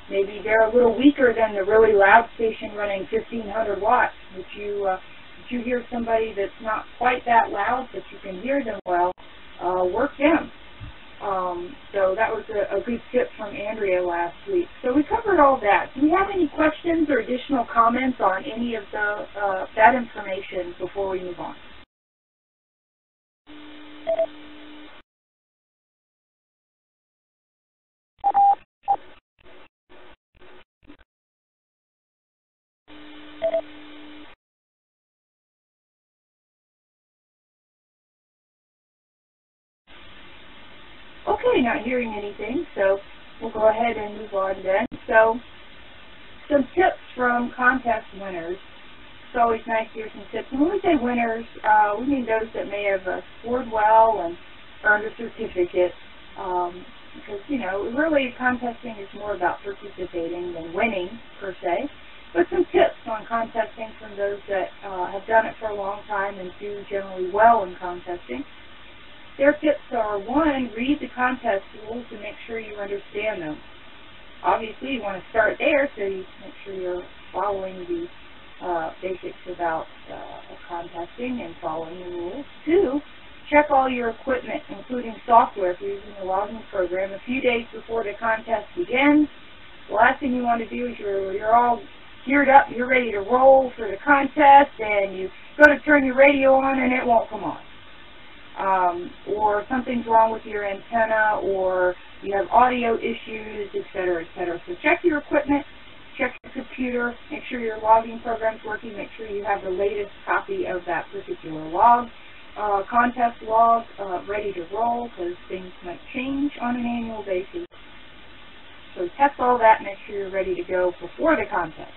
Maybe they're a little weaker than the really loud station running 1,500 watts, but you hear somebody that's not quite that loud, but you can hear them well, work them. So that was a good tip from Andrea last week. So we covered all that. Do we have any questions or additional comments on any of that information before we move on? Okay, not hearing anything, so we'll go ahead and move on then. So, some tips from contest winners. It's always nice to hear some tips. And when we say winners, we mean those that may have scored well and earned a certificate. Because, you know, really contesting is more about participating than winning, per se. But some tips on contesting from those that have done it for a long time and do generally well in contesting. Their tips are, 1, read the contest rules and make sure you understand them. Obviously, you want to start there, so you make sure you're following the basics about contesting and following the rules. 2, check all your equipment, including software if you're using the logging program, a few days before the contest begins. The last thing you want to do is you're all geared up, you're ready to roll for the contest, and you go to turn your radio on and it won't come on. Or something's wrong with your antenna, or you have audio issues, etc., etc. So check your equipment, check your computer, make sure your logging program's working, make sure you have the latest copy of that particular log. Contest log ready to roll, because things might change on an annual basis. So test all that, make sure you're ready to go before the contest.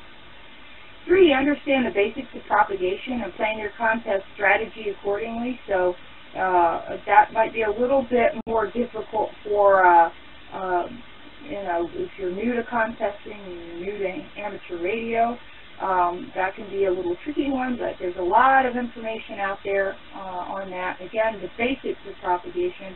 3, understand the basics of propagation and plan your contest strategy accordingly. So that might be a little bit more difficult for, you know, if you're new to contesting, you're new to amateur radio, that can be a little tricky one, but there's a lot of information out there on that. Again, the basics of propagation,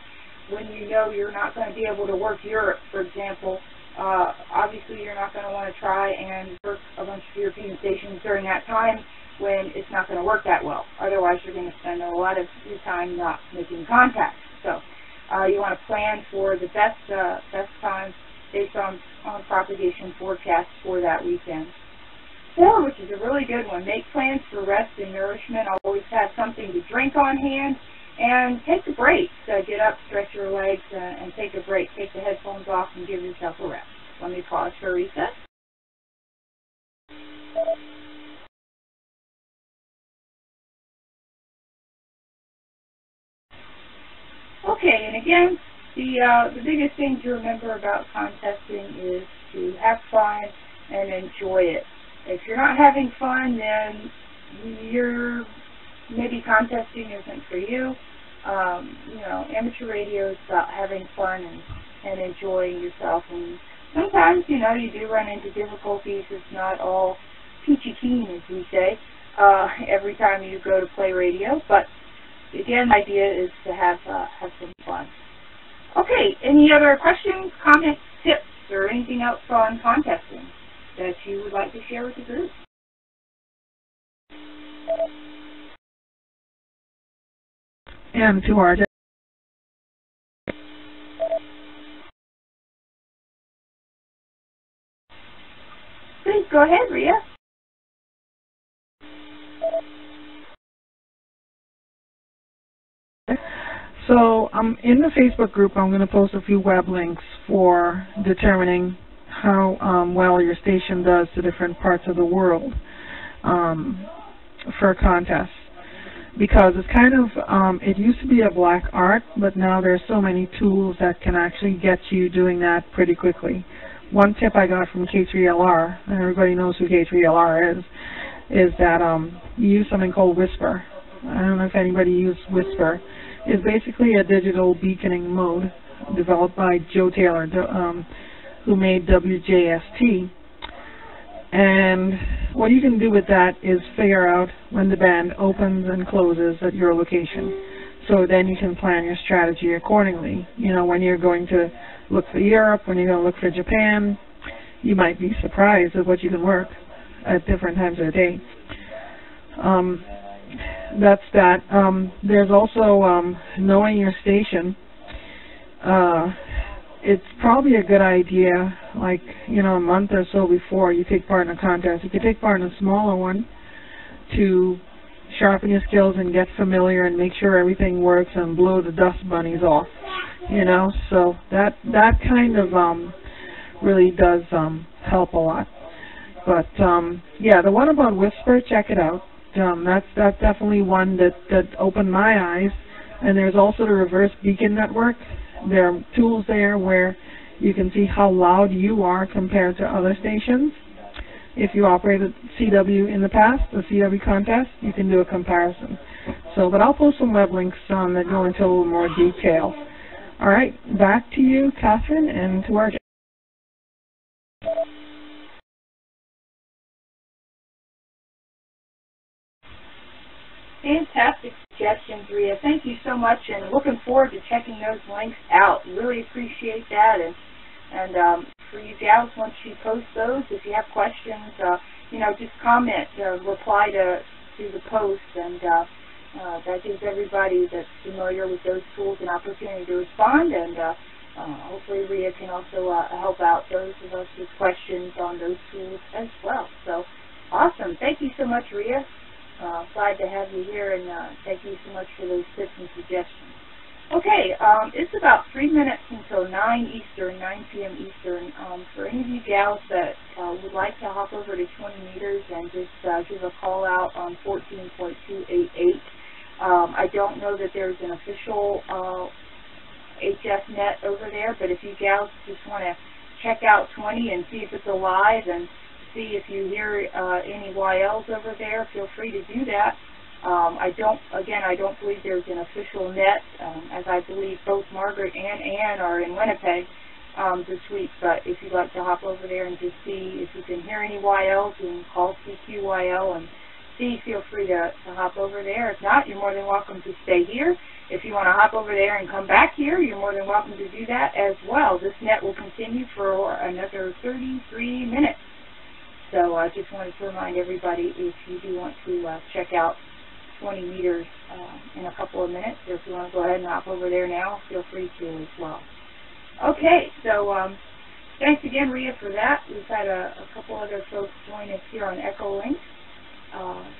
when you know you're not going to be able to work Europe, for example, obviously you're not going to want to try and work a bunch of European stations during that time when it's not going to work that well. Otherwise, you're going to spend a lot of your time not making contact. So you want to plan for the best time based on propagation forecasts for that weekend. 4, which is a really good one, make plans for rest and nourishment. Always have something to drink on hand, and take a break. So get up, stretch your legs, and take a break. Take the headphones off and give yourself a rest. Let me pause for a reset. Okay, and again, the biggest thing to remember about contesting is to have fun and enjoy it. If you're not having fun, then maybe contesting isn't for you. You know, amateur radio is about having fun and enjoying yourself. And sometimes, you know, you do run into difficulties. It's not all peachy keen, as we say, every time you go to play radio. But again, the idea is to have some fun. Okay, any other questions, comments, tips, or anything else on contesting that you would like to share with the group? And to our Please go ahead, Rhea. So in the Facebook group, I'm going to post a few web links for determining how well your station does to different parts of the world for contests. Because it's kind of, it used to be a black art, but now there's so many tools that can actually get you doing that pretty quickly. One tip I got from K3LR, and everybody knows who K3LR is that you use something called Whisper. I don't know if anybody used Whisper. It's basically a digital beaconing mode developed by Joe Taylor, who made WJST. And what you can do with that is figure out when the band opens and closes at your location. So then you can plan your strategy accordingly. You know, when you're going to look for Europe, when you're going to look for Japan, you might be surprised at what you can work at different times of the day. That's that. There's also knowing your station. it's probably a good idea, like, you know, a month or so before you take part in a contest. You could take part in a smaller one to sharpen your skills and get familiar and make sure everything works and blow the dust bunnies off, you know. So that kind of really does help a lot. But yeah, the one about Whisper, check it out. That's definitely one that opened my eyes. And there's also the reverse beacon network. There are tools there where you can see how loud you are compared to other stations. If you operated CW in the past, a CW contest, you can do a comparison. So, but I'll post some web links that go into a little more detail. All right, back to you, Catherine, and to our guest. Fantastic suggestions, Rhea. Thank you so much, and looking forward to checking those links out. Really appreciate that, and for you gals, once you post those, if you have questions, you know, just comment, reply to the post, and that gives everybody that's familiar with those tools an opportunity to respond, and hopefully Rhea can also help out those of us with questions on those tools as well. So, awesome. Thank you so much, Rhea. Glad to have you here, and thank you so much for those tips and suggestions. Okay, it's about 3 minutes until 9 Eastern, 9 p.m. Eastern. For any of you gals that would like to hop over to 20 meters and just give a call out on 14.288, I don't know that there's an official HFnet over there, but if you gals just want to check out 20 and see if it's alive and see if you hear any YLs over there, feel free to do that. I don't believe there's an official net, as I believe both Margaret and Ann are in Winnipeg this week, but if you'd like to hop over there and just see if you can hear any YLs and call CQYL and see, feel free to hop over there. If not, you're more than welcome to stay here. If you want to hop over there and come back here, you're more than welcome to do that as well. This net will continue for another 33 minutes. So I just wanted to remind everybody, if you do want to check out 20 meters in a couple of minutes, or if you want to go ahead and hop over there now, feel free to as well. Okay, so thanks again, Rhea, for that. We've had a couple other folks join us here on Echolink.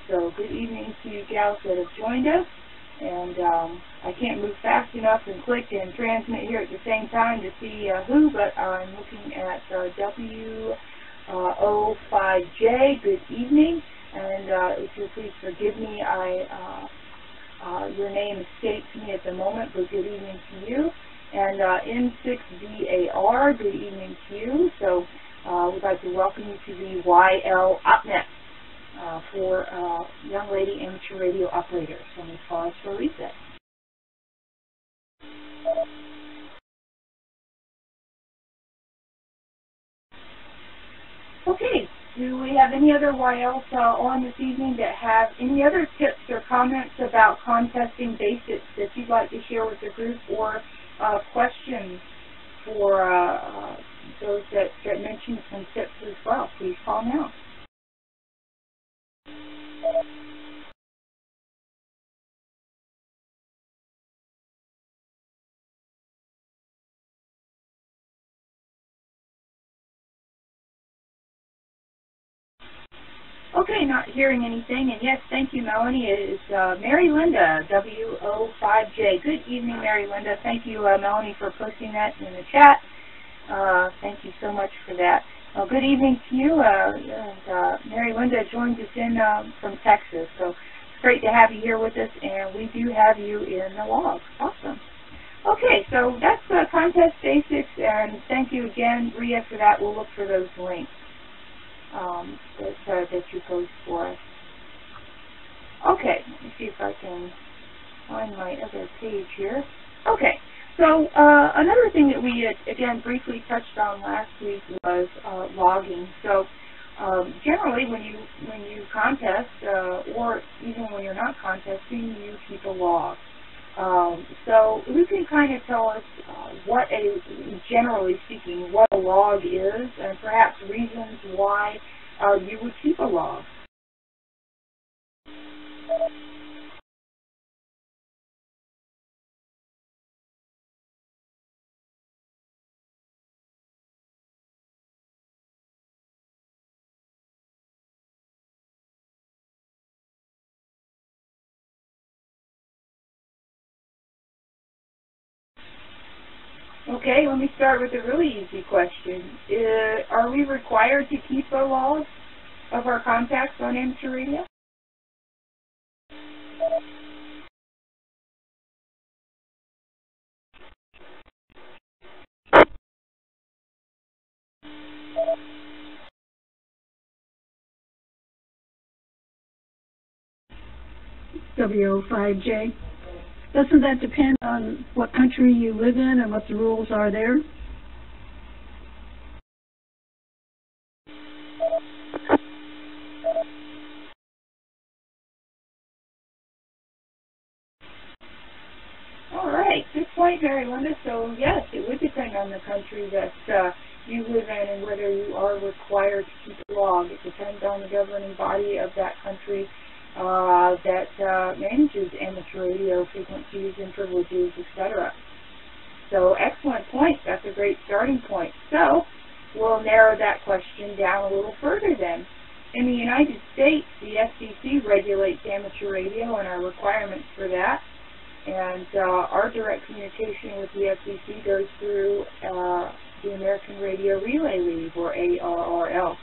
So good evening to you gals that have joined us. And I can't move fast enough and click and transmit here at the same time to see who, but I'm looking at W05J. Good evening. And if you'll please forgive me, your name escapes me at the moment, but good evening to you. And N6VAR, good evening to you. So we'd like to welcome you to the YL OpNet for Young Lady Amateur Radio Operators. So let me pause for a reset. Okay. Do we have any other YLs on this evening that have any other tips or comments about contesting basics that you'd like to share with the group, or questions for those that mentioned some tips as well? Please call now. Okay, not hearing anything, and yes, thank you, Melanie. It is Mary Linda, W05J. Good evening, Mary Linda. Thank you, Melanie, for posting that in the chat. Thank you so much for that. Good evening to you. Mary Linda joins us in from Texas, so it's great to have you here with us, and we do have you in the log. Awesome. Okay, so that's contest basics, and thank you again, Rhea, for that. We'll look for those links that you post for us. Okay, let me see if I can find my other page here. Okay, so another thing that we had, again, briefly touched on last week was logging. So generally when you contest, or even when you're not contesting, you keep a log. So who can kind of tell us generally speaking, what a log is, and perhaps reasons why you would keep a log? Okay, let me start with a really easy question. Are we required to keep a log of our contacts on amateur radio? W05J. Doesn't that depend on what country you live in and what the rules are there? All right, good point, Mary Linda. So yes, it would depend on the country that you live in and whether you are required to keep a log. It depends on the governing body of that country that manages amateur radio frequencies and privileges, etc. So excellent point. That's a great starting point. So we'll narrow that question down a little further then. In the United States, the FCC regulates amateur radio and our requirements for that. And our direct communication with the FCC goes through the American Radio Relay League, or ALARA.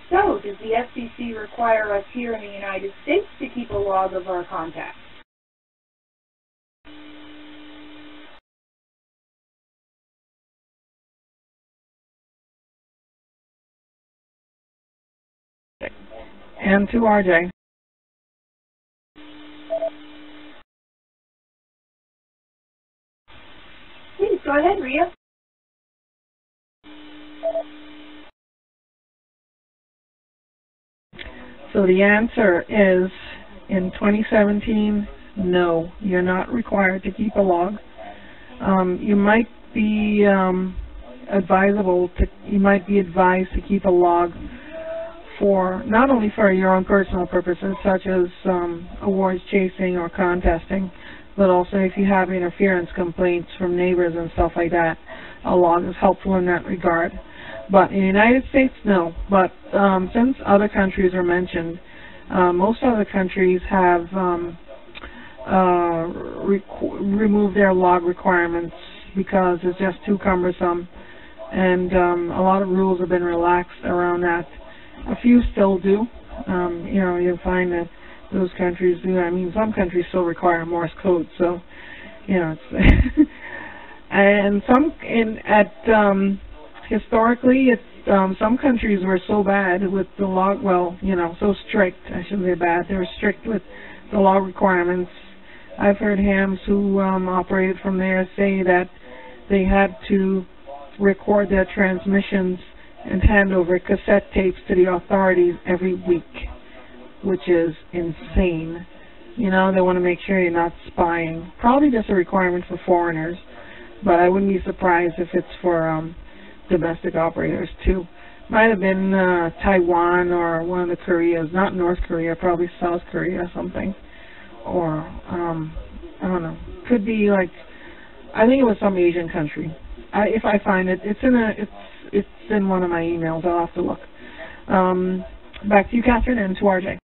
So, does the FCC require us here in the United States to keep a log of our contacts? And to RJ. Please, go ahead, Rhea. So the answer is, in 2017, no, you're not required to keep a log. You might be you might be advised to keep a log for not only for your own personal purposes, such as awards chasing or contesting, but also if you have interference complaints from neighbors and stuff like that, a log is helpful in that regard. But in the United States, no. But since other countries are mentioned, most other countries have removed their log requirements because it's just too cumbersome, and a lot of rules have been relaxed around that. A few still do. You'll find that those countries do. I mean, some countries still require Morse code, so it's and historically, some countries were so bad with the log, so strict, I shouldn't say bad, they were strict with the log requirements. I've heard hams who operated from there say that they had to record their transmissions and hand over cassette tapes to the authorities every week, which is insane. They want to make sure you're not spying. Probably just a requirement for foreigners, but I wouldn't be surprised if it's for domestic operators too. Might have been Taiwan or one of the Koreas, not North Korea, probably South Korea or something. Or I don't know. Could be like, I think it was some Asian country. If I find it, it's in one of my emails. I'll have to look. Back to you, Catherine, and to RJ.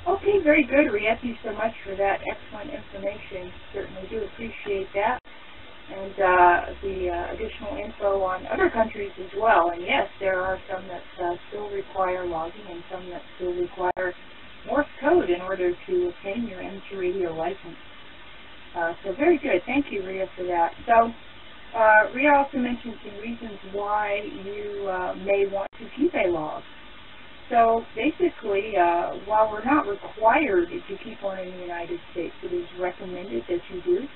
Okay, very good, Rhea. Thank you so much for that excellent information. Certainly do appreciate that. And the additional info on other countries as well. And yes, there are some that still require logging and some that still require Morse code in order to obtain your amateur radio license. So very good. Thank you, Rhea, for that. So Rhea also mentioned some reasons why you may want to keep a log. So basically, while we're not required to keep one in the United States, it is recommended that you do.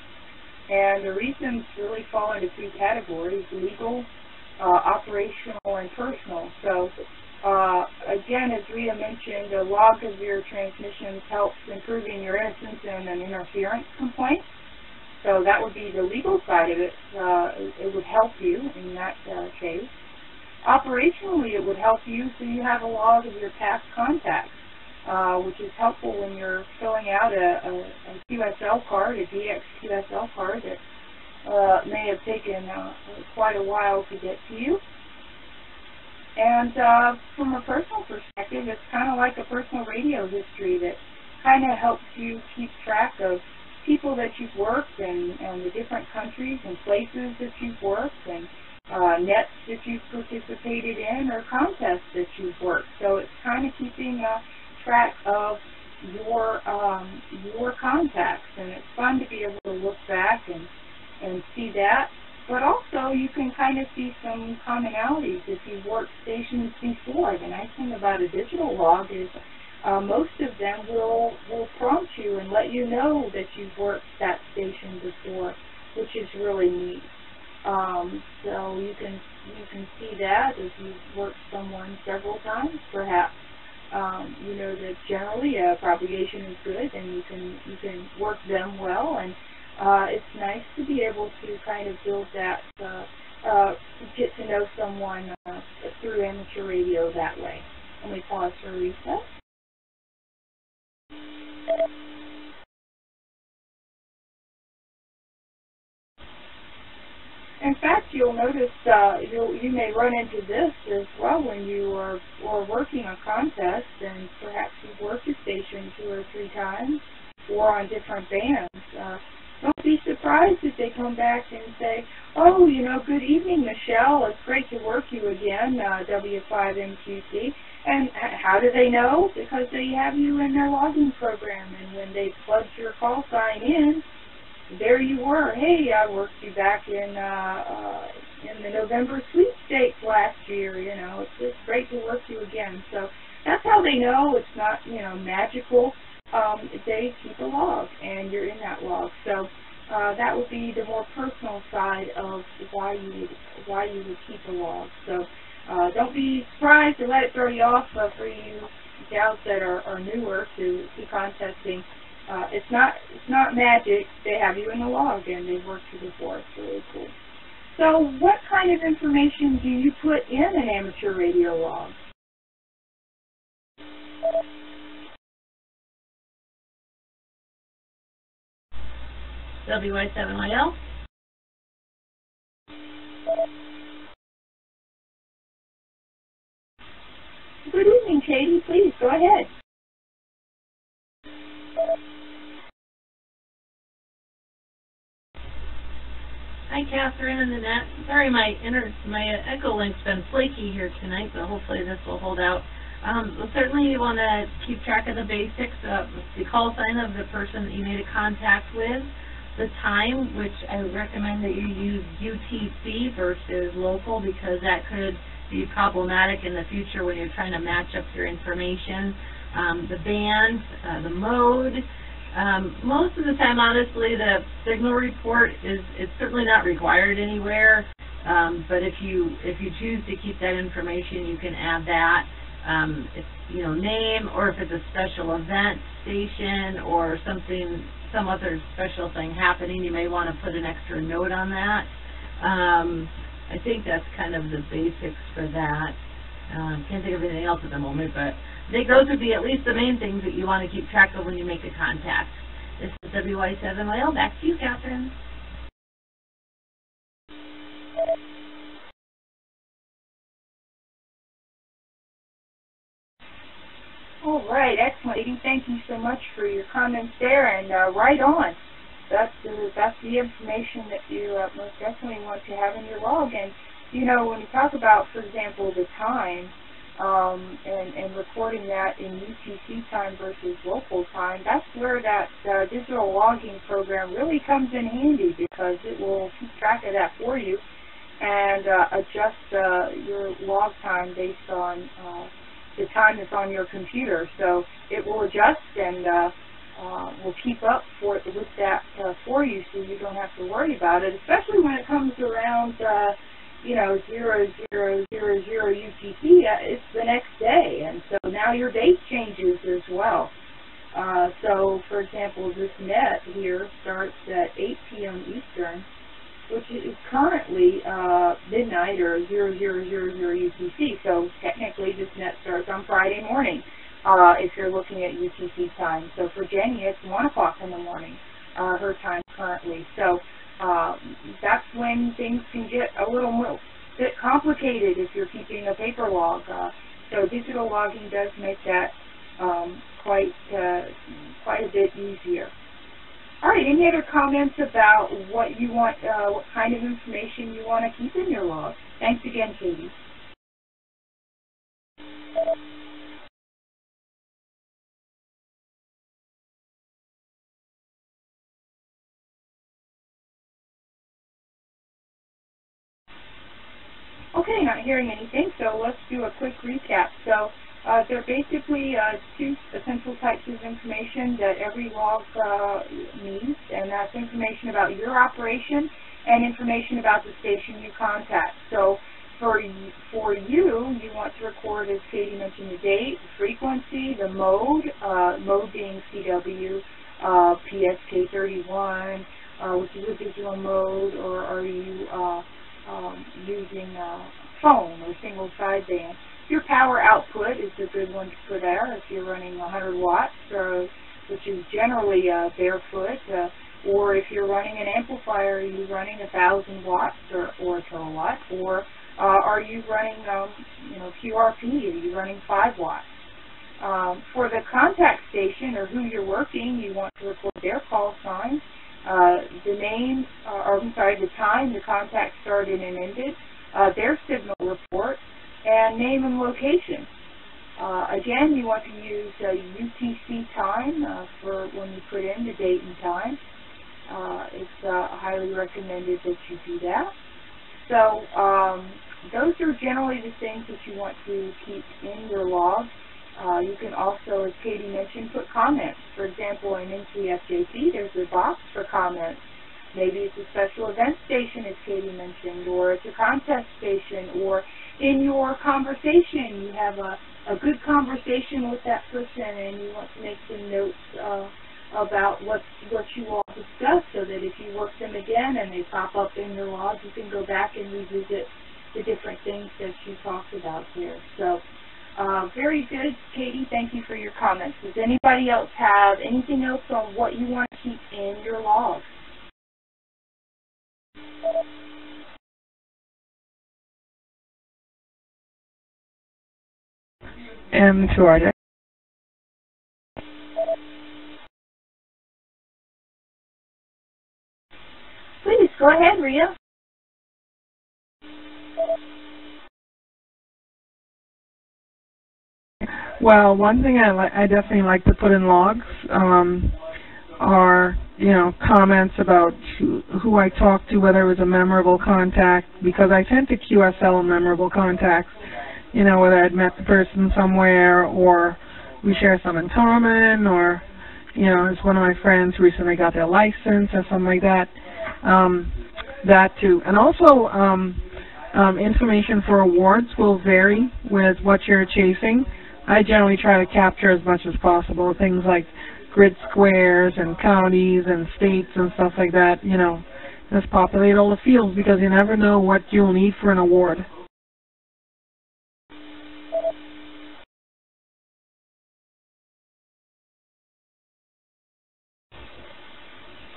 And the reasons really fall into three categories: legal, operational, and personal. So again, as Rhea mentioned, a log of your transmissions helps improving your innocence in an interference complaint. So that would be the legal side of it. It would help you in that case. Operationally, it would help you so you have a log of your past contacts, which is helpful when you're filling out a QSL card, a DX QSL card that may have taken quite a while to get to you. And from a personal perspective, perspective, it's kind of like a personal radio history that kind of helps you keep track of people that you've worked and the different countries and places that you've worked and nets that you've participated in or contests that you've worked. So it's kind of keeping track of your contacts, and it's fun to be able to look back and see that. But also you can kind of see some commonalities if you've worked stations before. The nice thing about a digital log is most of them will prompt you and let you know that you've worked that station before, which is really neat. So you can see that if you've worked someone several times, perhaps. You know that generally propagation is good, and you can work them well, and it's nice to be able to kind of build that, get to know someone through amateur radio that way. Let me pause for a reset. In fact, you'll notice you may run into this as well when you are working a contest, and perhaps you've worked a station 2 or 3 times or on different bands. Don't be surprised if they come back and say, "Oh, you know, good evening, Michelle. It's great to work you again, W5MQC." And how do they know? Because they have you in their logging program, and when they plugged your call sign in, there you were. Hey, I worked you back in the November sweepstakes last year. You know, it's great to work you again. So that's how they know. It's not, you know, magical. They keep a log, and you're in that log. So that would be the more personal side of why you would keep a log. So don't be surprised to let it throw you off for you gals that are newer to contesting. It's not magic. They have you in the log, and they've worked you before. It's really cool. So what kind of information do you put in an amateur radio log? WI7YL. Good evening, Katie. Please, go ahead. Hi, Catherine and Annette. Sorry, my Ecolink's been flaky here tonight, but hopefully this will hold out. Well, certainly you want to keep track of the basics of the call sign of the person that you made a contact with, the time, which I would recommend that you use UTC versus local, because that could be problematic in the future when you're trying to match up your information. The band, the mode. Most of the time, honestly, the signal report is certainly not required anywhere. But if you choose to keep that information, you can add that. If, you know, name, or if it's a special event station or some other special thing happening, you may want to put an extra note on that. I think that's kind of the basics for that. Can't think of anything else at the moment, but I think those would be at least the main things that you want to keep track of when you make a contact. This is WI7YL. Back to you, Catherine. All right, excellent. Edie, thank you so much for your comments there, and right on. That's the information that you most definitely want to have in your log. And, you know, when you talk about, for example, the time, and recording that in UTC time versus local time, that's where that digital logging program really comes in handy, because it will keep track of that for you and adjust your log time based on the time that's on your computer. So it will adjust and will keep up with that for you, so you don't have to worry about it, especially when it comes around you know, 0000 UTC, it's the next day, and so now your date changes as well. So, for example, this net here starts at 8 p.m. Eastern, which is currently midnight or 0000 UTC. So technically, this net starts on Friday morning if you're looking at UTC time. So for Jenny, it's 1 o'clock in the morning, her time currently. So that's when things can get a little bit complicated if you're keeping a paper log. So digital logging does make that quite a bit easier. All right, any other comments about what you want, what kind of information you want to keep in your log? Thanks again, Katie. Okay, not hearing anything, so let's do a quick recap. So there are basically two essential types of information that every log needs, and that's information about your operation and information about the station you contact. So for you want to record, as Katie mentioned, the date, the frequency, the mode, mode being CW, PSK31, which is a digital mode, or are you using phone or single sideband. Your power output is a good one to put there if you're running 100 watts, which is generally barefoot, or if you're running an amplifier, are you running 1,000 watts or a kilowatt, or are you running QRP, are you running 5 watts? For the contact station or who you're working, you want to record their call sign, the name, the time the contact started and ended, their signal report, and name and location. Again, you want to use UTC time for when you put in the date and time. It's highly recommended that you do that. So those are generally the things that you want to keep in your log. You can also, as Katie mentioned, put comments. For example, in NCFJC, there's a box for comments. Maybe it's a special event station, as Katie mentioned, or it's a contest station, or in your conversation, you have a good conversation with that person and you want to make some notes about what you all discussed, so that if you work them again and they pop up in your log, you can go back and revisit the different things that you talked about there. So very good, Katie. Thank you for your comments. Does anybody else have anything else on what you want to keep in your log? And to our Please, go ahead, Rhea. Well, one thing I definitely like to put in logs are, comments about who I talked to, whether it was a memorable contact, because I tend to QSL memorable contacts, whether I'd met the person somewhere or we share some in common, or, as one of my friends recently got their license or something like that. That too. And also, information for awards will vary with what you're chasing. I generally try to capture as much as possible, things like grid squares and counties and states and stuff like that, just populate all the fields, because you never know what you'll need for an award.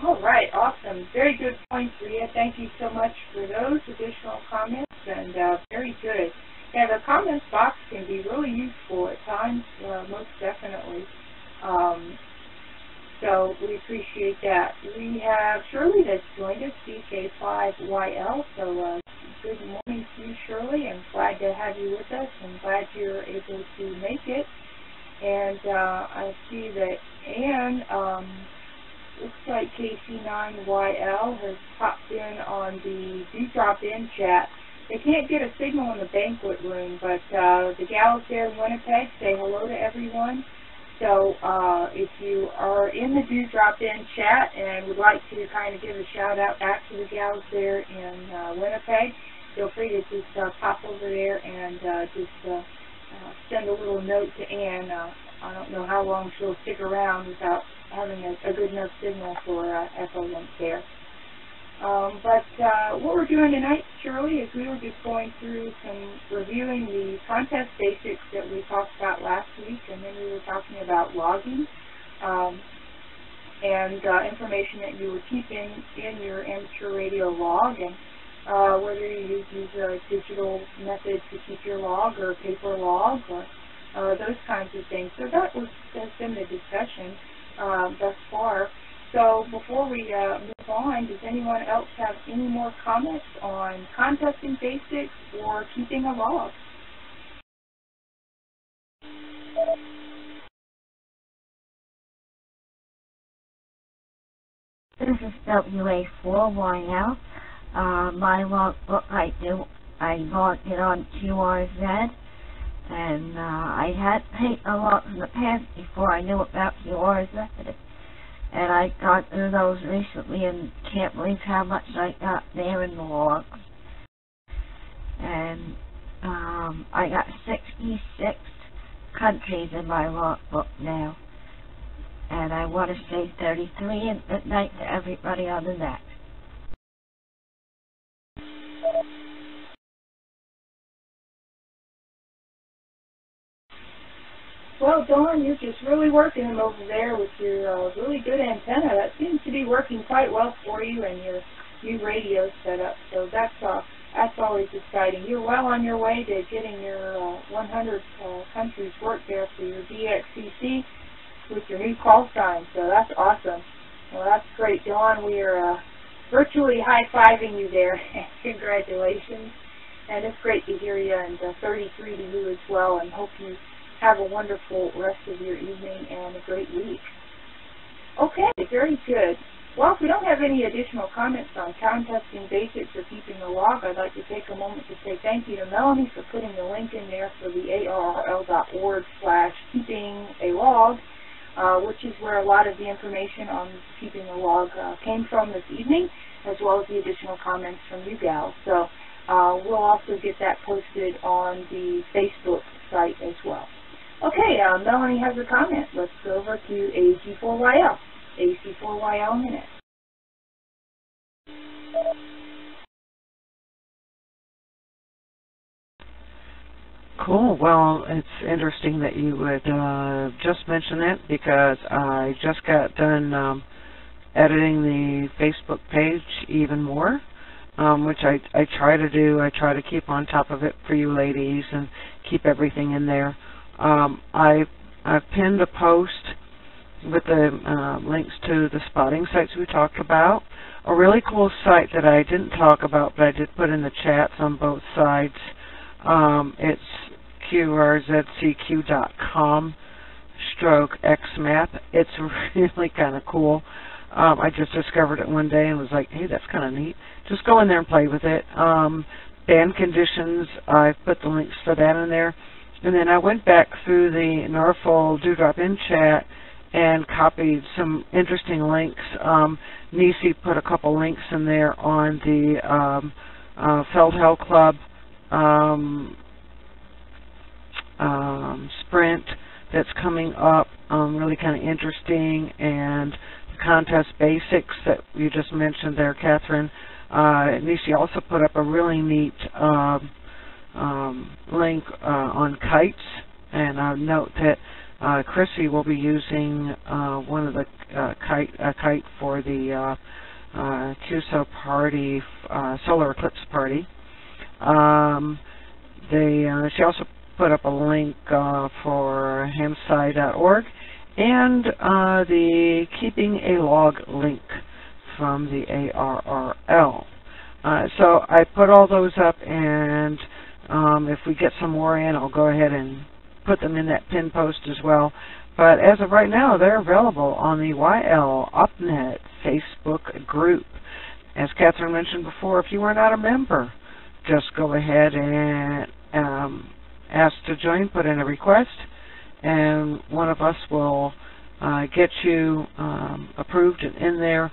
All right, awesome. Very good points, Rhea. Thank you so much for those additional comments, and very good. Yeah, the comments box can be really useful at times, most definitely. So we appreciate that. We have Shirley that's joined us, CK5YL. So good morning to you, Shirley. I'm glad to have you with us, and glad you're able to make it. And I see that Anne, looks like KC9YL has popped in on the Do Drop In chat. They can't get a signal in the banquet room, but the gals there in Winnipeg say hello to everyone. So if you are in the Do Drop In chat and would like to kind of give a shout out back to the gals there in Winnipeg, feel free to just pop over there and just send a little note to Anne. I don't know how long she'll stick around without having a good enough signal for Echolink there. But what we're doing tonight, Shirley, is we were just going through reviewing the contest basics that we talked about last week, and then we were talking about logging and information that you were keeping in your amateur radio log. And whether you use a digital method to keep your log or paper log or those kinds of things. So that has been the discussion thus far. So before we move on, does anyone else have any more comments on contesting basics or keeping a log? This is WA4YL. My logbook, I logged it on QRZ, and I had paid a lot in the past before I knew about QRZ. And I got through those recently and can't believe how much I got there in the logs. And I got 66 countries in my logbook now. And I want to say 33 and good night to everybody on the net. Well, Dawn, you're just really working them over there with your really good antenna. That seems to be working quite well for you and your new radio setup. So that's always exciting. You're well on your way to getting your 100 countries work there for your DXCC with your new call sign. So that's awesome. Well, that's great, Dawn. We are virtually high-fiving you there. Congratulations. And it's great to hear you, and 33 to you as well, and hope you have a wonderful rest of your evening and a great week. Okay, very good. Well, if we don't have any additional comments on contesting basics or keeping a log, I'd like to take a moment to say thank you to Melanie for putting the link in there for the ARRL.org/keeping-a-log, which is where a lot of the information on keeping a log came from this evening, as well as the additional comments from you gals. So we'll also get that posted on the Facebook site as well. Okay, Melanie has a comment. Let's go over to AC4YL. AC4YL minute. Cool. Well, it's interesting that you would just mention it, because I just got done editing the Facebook page even more, which I try to do. I try to keep on top of it for you ladies and keep everything in there. I've pinned a post with the links to the spotting sites we talked about. A really cool site that I didn't talk about, but I did put in the chats on both sides. It's qrzcq.com/xmap. It's really kind of cool. I just discovered it one day and was like, hey, that's kind of neat. Just go in there and play with it. Band conditions, I've put the links for that in there. And then I went back through the Norfolk Dewdrop In chat and copied some interesting links. Nisi put a couple links in there on the Feldhell Club sprint that's coming up, really kind of interesting, and the contest basics that you just mentioned there, Catherine. Nisi also put up a really neat link on kites, and I note that Chrissy will be using one of the kite for the QSO party, solar eclipse party. She also put up a link for hamsci.org and the keeping a log link from the ARRL. So I put all those up, and if we get some more in, I'll go ahead and put them in that pin post as well. But as of right now, they're available on the YL OpNet Facebook group. As Catherine mentioned before, if you are not a member, just go ahead and ask to join, put in a request, and one of us will get you approved and in there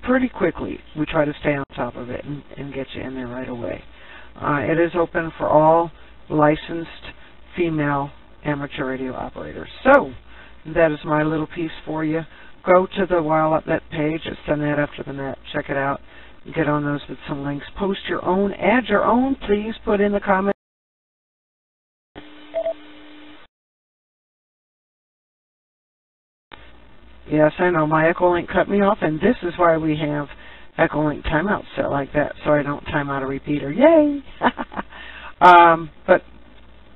pretty quickly. We try to stay on top of it and get you in there right away. It is open for all licensed female amateur radio operators. So that is my little piece for you. Go to the While Up Net page. It's the net after the net. Check it out. Get on those with some links. Post your own. Add your own. Please put in the comments. Yes, I know. My Echolink cut me off, and this is why we have Echolink timeout set like that so I don't time out a repeater. Yay! But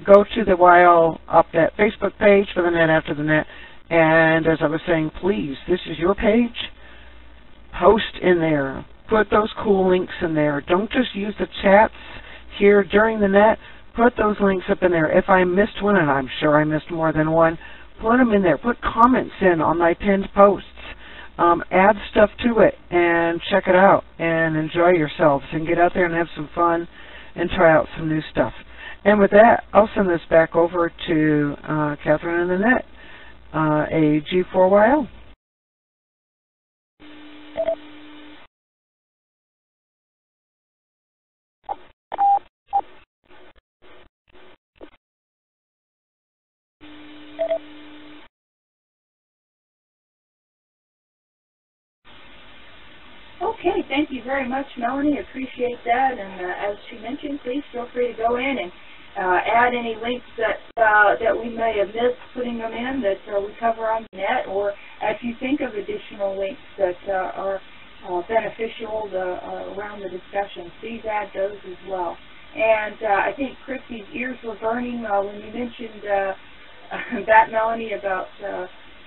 go to the YL Update Facebook page for the Net After the Net, and as I was saying, please, this is your page. Post in there. Put those cool links in there. Don't just use the chats here during the net. Put those links up in there. If I missed one, and I'm sure I missed more than one, put them in there. Put comments in on my pinned posts. Add stuff to it and check it out and enjoy yourselves and get out there and have some fun and try out some new stuff. And with that, I'll send this back over to Catherine in the net, a G4YL. Okay, thank you very much, Melanie. Appreciate that. And as she mentioned, please feel free to go in and add any links that we may have missed putting them in that we cover on the net, or if you think of additional links that are beneficial around the discussion, please add those as well. And I think Christy's ears were burning when you mentioned that, Melanie, about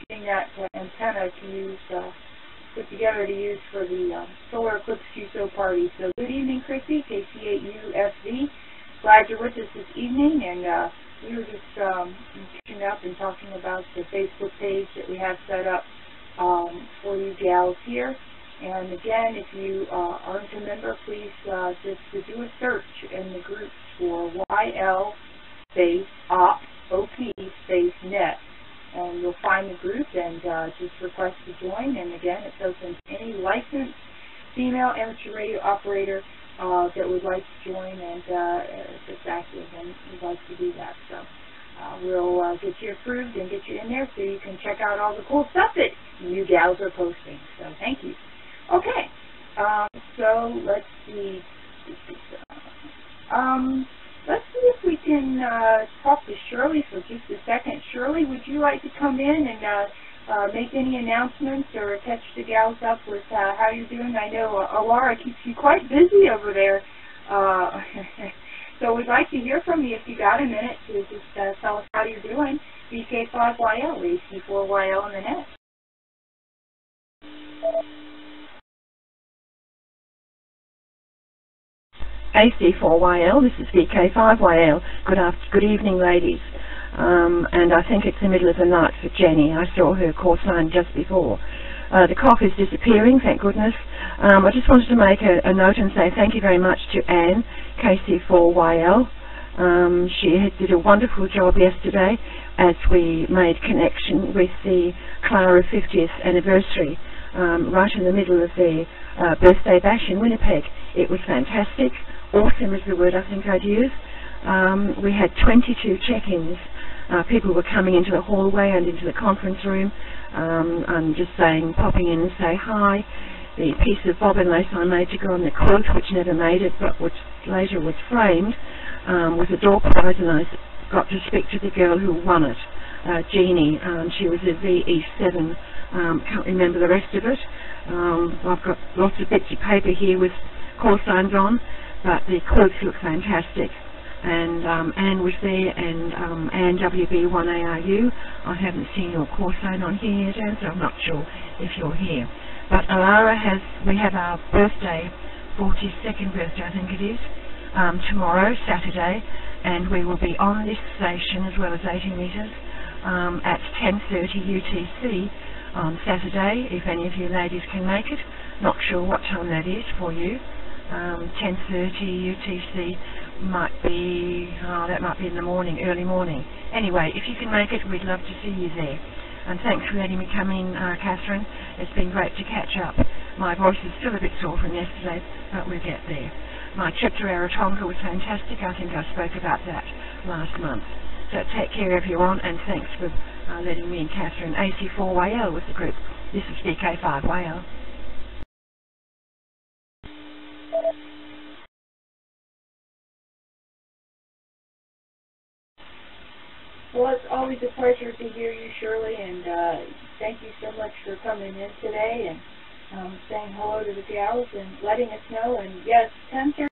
getting that antenna to use, put together to use for the solar eclipse QSO party. So good evening, Christy, KC8USV. Glad you're with us this evening, and we were just catching up and talking about the Facebook page that we have set up for you gals here. And again, if you aren't a member, please just to do a search in the groups for YL space OP, OP space net. And you'll find the group and just request to join. And again, it's open to any licensed female amateur radio operator that would like to join, and if it's active and would like to do that. So we'll get you approved and get you in there so you can check out all the cool stuff that you gals are posting. So thank you. Okay, so let's see. Let's see if we can talk to Shirley for just a second. Shirley, would you like to come in and make any announcements or catch the gals up with how you're doing? I know ALARA keeps you quite busy over there. So we'd like to hear from you if you got a minute to just tell us how you're doing. VK5YL, AC4YL on the net. AC4YL, this is VK5YL. Good evening, ladies. And I think it's the middle of the night for Jenny. I saw her call sign just before. The cough is disappearing, thank goodness. I just wanted to make a note and say thank you very much to Anne, KC4YL. She did a wonderful job yesterday as we made connection with the Clara 50th anniversary, right in the middle of the birthday bash in Winnipeg. It was fantastic. Awesome is the word I think I'd use. We had 22 check-ins. People were coming into the hallway and into the conference room and just popping in and say hi. The piece of bobbin lace I made to go on the quilt, which never made it, but which later was framed, was a door prize, and I got to speak to the girl who won it, Jeannie. She was a VE7. Can't remember the rest of it. I've got lots of bits of paper here with call signs on, but the quilts look fantastic. And Anne was there, and Anne WB1ARU. I haven't seen your call sign on here yet, Anne, so I'm not sure if you're here. But ALARA we have our birthday, 42nd birthday I think it is, tomorrow, Saturday, and we will be on this station as well as 80 metres at 10:30 UTC on Saturday, if any of you ladies can make it. Not sure what time that is for you. 10:30 UTC might be, that might be in the morning, early morning. Anyway, if you can make it, we'd love to see you there. And thanks for letting me come in, Catherine. It's been great to catch up. My voice is still a bit sore from yesterday, but we'll get there. My trip to Rarotonga was fantastic. I think I spoke about that last month. So take care everyone, and thanks for letting me and Catherine. AC4YL with the group. This is VK5YL. Well, it's always a pleasure to hear you, Shirley, and thank you so much for coming in today. And saying hello to the gals and letting us know. And yes, 10:30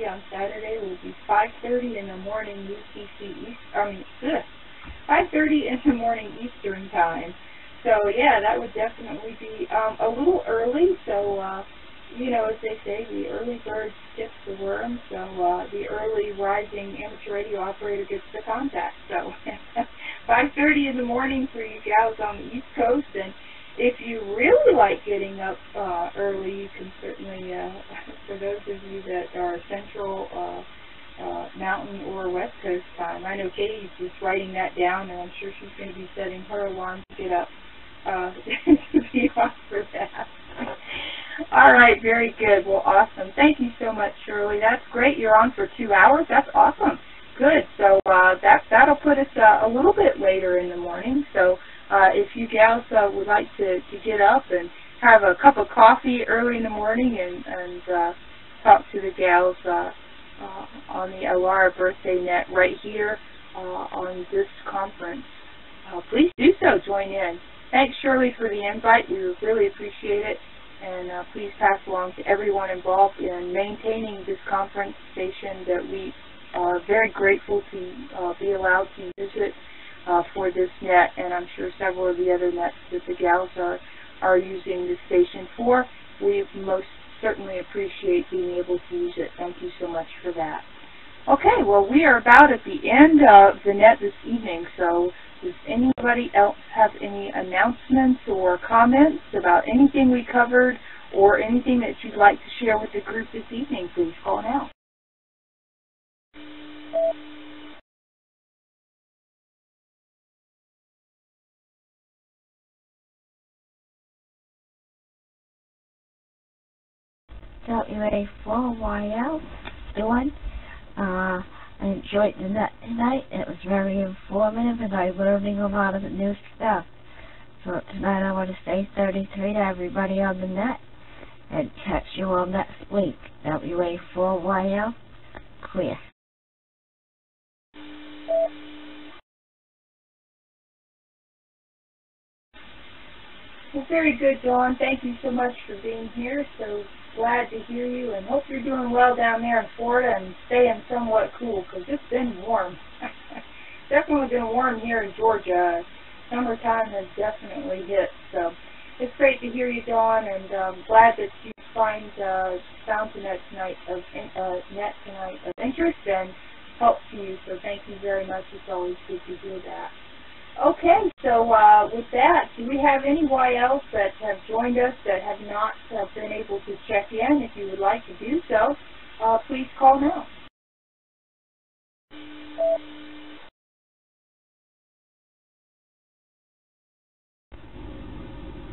on Saturday will be 5:30 in the morning UTC 5:30 in the morning Eastern time. So yeah, that would definitely be a little early. So you know, as they say, the early bird gets the worm. So the early rising amateur radio operator gets the contact. So 5:30 in the morning for you gals on the East Coast. And if you really like getting up early, you can certainly, for those of you that are Central, Mountain, or West Coast time. I know Katie's just writing that down, and I'm sure she's going to be setting her alarm to get up to be on for that. All right, very good. Well, awesome. Thank you so much, Shirley. That's great. You're on for 2 hours. That's awesome. Good. So that'll put us a little bit later in the morning. So if you gals would like to get up and have a cup of coffee early in the morning and talk to the gals on the ALARA Birthday Net right here on this conference, please do so. Join in. Thanks, Shirley, for the invite. We really appreciate it. And please pass along to everyone involved in maintaining this conference station that we are very grateful to be allowed to use it for this net, and I'm sure several of the other nets that the gals are using this station for. We most certainly appreciate being able to use it. Thank you so much for that. Okay, well, we are about at the end of the net this evening, so does anybody else have any announcements or comments about anything we covered or anything that you'd like to share with the group this evening? Please call now. WA4YL doing. I enjoyed the net tonight. It was very informative, and I'm learning a lot of new stuff. So tonight I want to say 33 to everybody on the net, and catch you all next week. WA4YL, clear. Well, very good, Dawn. Thank you so much for being here. So glad to hear you, and hope you're doing well down there in Florida and staying somewhat cool, because it's been warm. Definitely been warm here in Georgia. Summertime has definitely hit. So it's great to hear you, Dawn, and glad that you found the net tonight of interest and help to you. So thank you very much. It's always good to hear that. Okay, so with that, do we have any YLs that have joined us that have not been able to check in? If you would like to do so, please call now.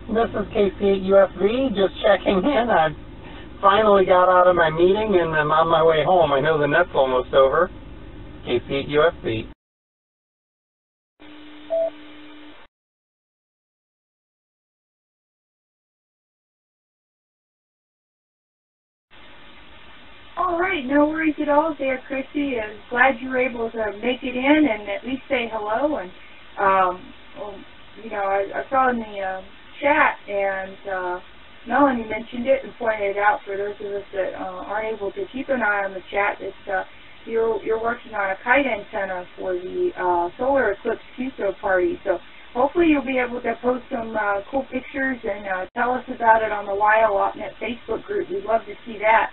This is KC8UFV, just checking in. I finally got out of my meeting and I'm on my way home. I know the net's almost over. KC8UFV. All right, no worries at all there, Chrissy. I'm glad you were able to make it in and at least say hello. And, well, you know, I saw in the chat, and Melanie mentioned it and pointed it out for those of us that aren't able to keep an eye on the chat. It's, you're working on a kite antenna for the solar eclipse QSO party. So hopefully you'll be able to post some cool pictures and tell us about it on the YLOpNet Facebook group. We'd love to see that.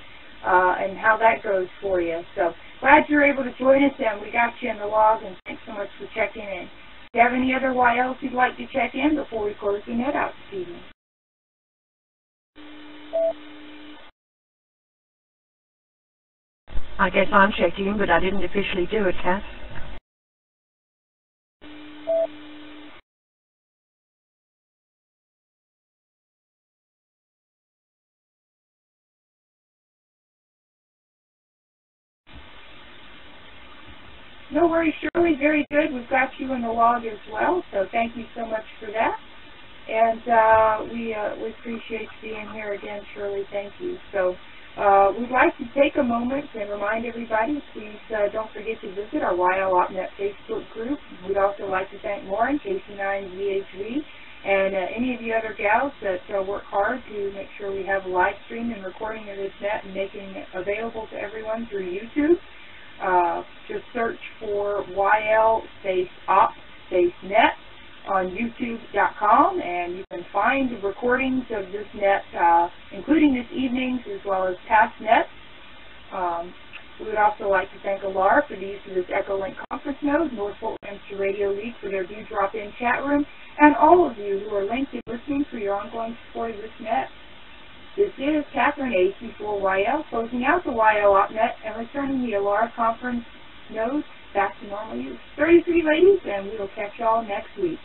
And how that goes for you. So glad you're able to join us, and we got you in the log, and thanks so much for checking in. Do you have any other YLs you'd like to check in before we close the net out this evening? I guess I'm checked in, but I didn't officially do it, Kath. No worries, Shirley. Very good. We've got you in the log as well, so thank you so much for that. And we appreciate you being here again, Shirley. Thank you. So we'd like to take a moment and remind everybody, please don't forget to visit our YLOpNet Facebook group. We'd also like to thank Lauren, KC9VHV, And any of you other gals that work hard to make sure we have a live stream and recording of this net and making it available to everyone through YouTube, just search for YL space op space net on youtube.com, and you can find the recordings of this net, including this evening's as well as past nets. We would also like to thank ALARA for the use of this Echolink conference node, North Fort Webster Radio League for their view drop-in chat room, and all of you who are linked and listening for your ongoing support of this net. This is Catherine AC4YL closing out the YL OpNet and returning the ALARA conference node back to normal use. 33 ladies, and we will catch y'all next week.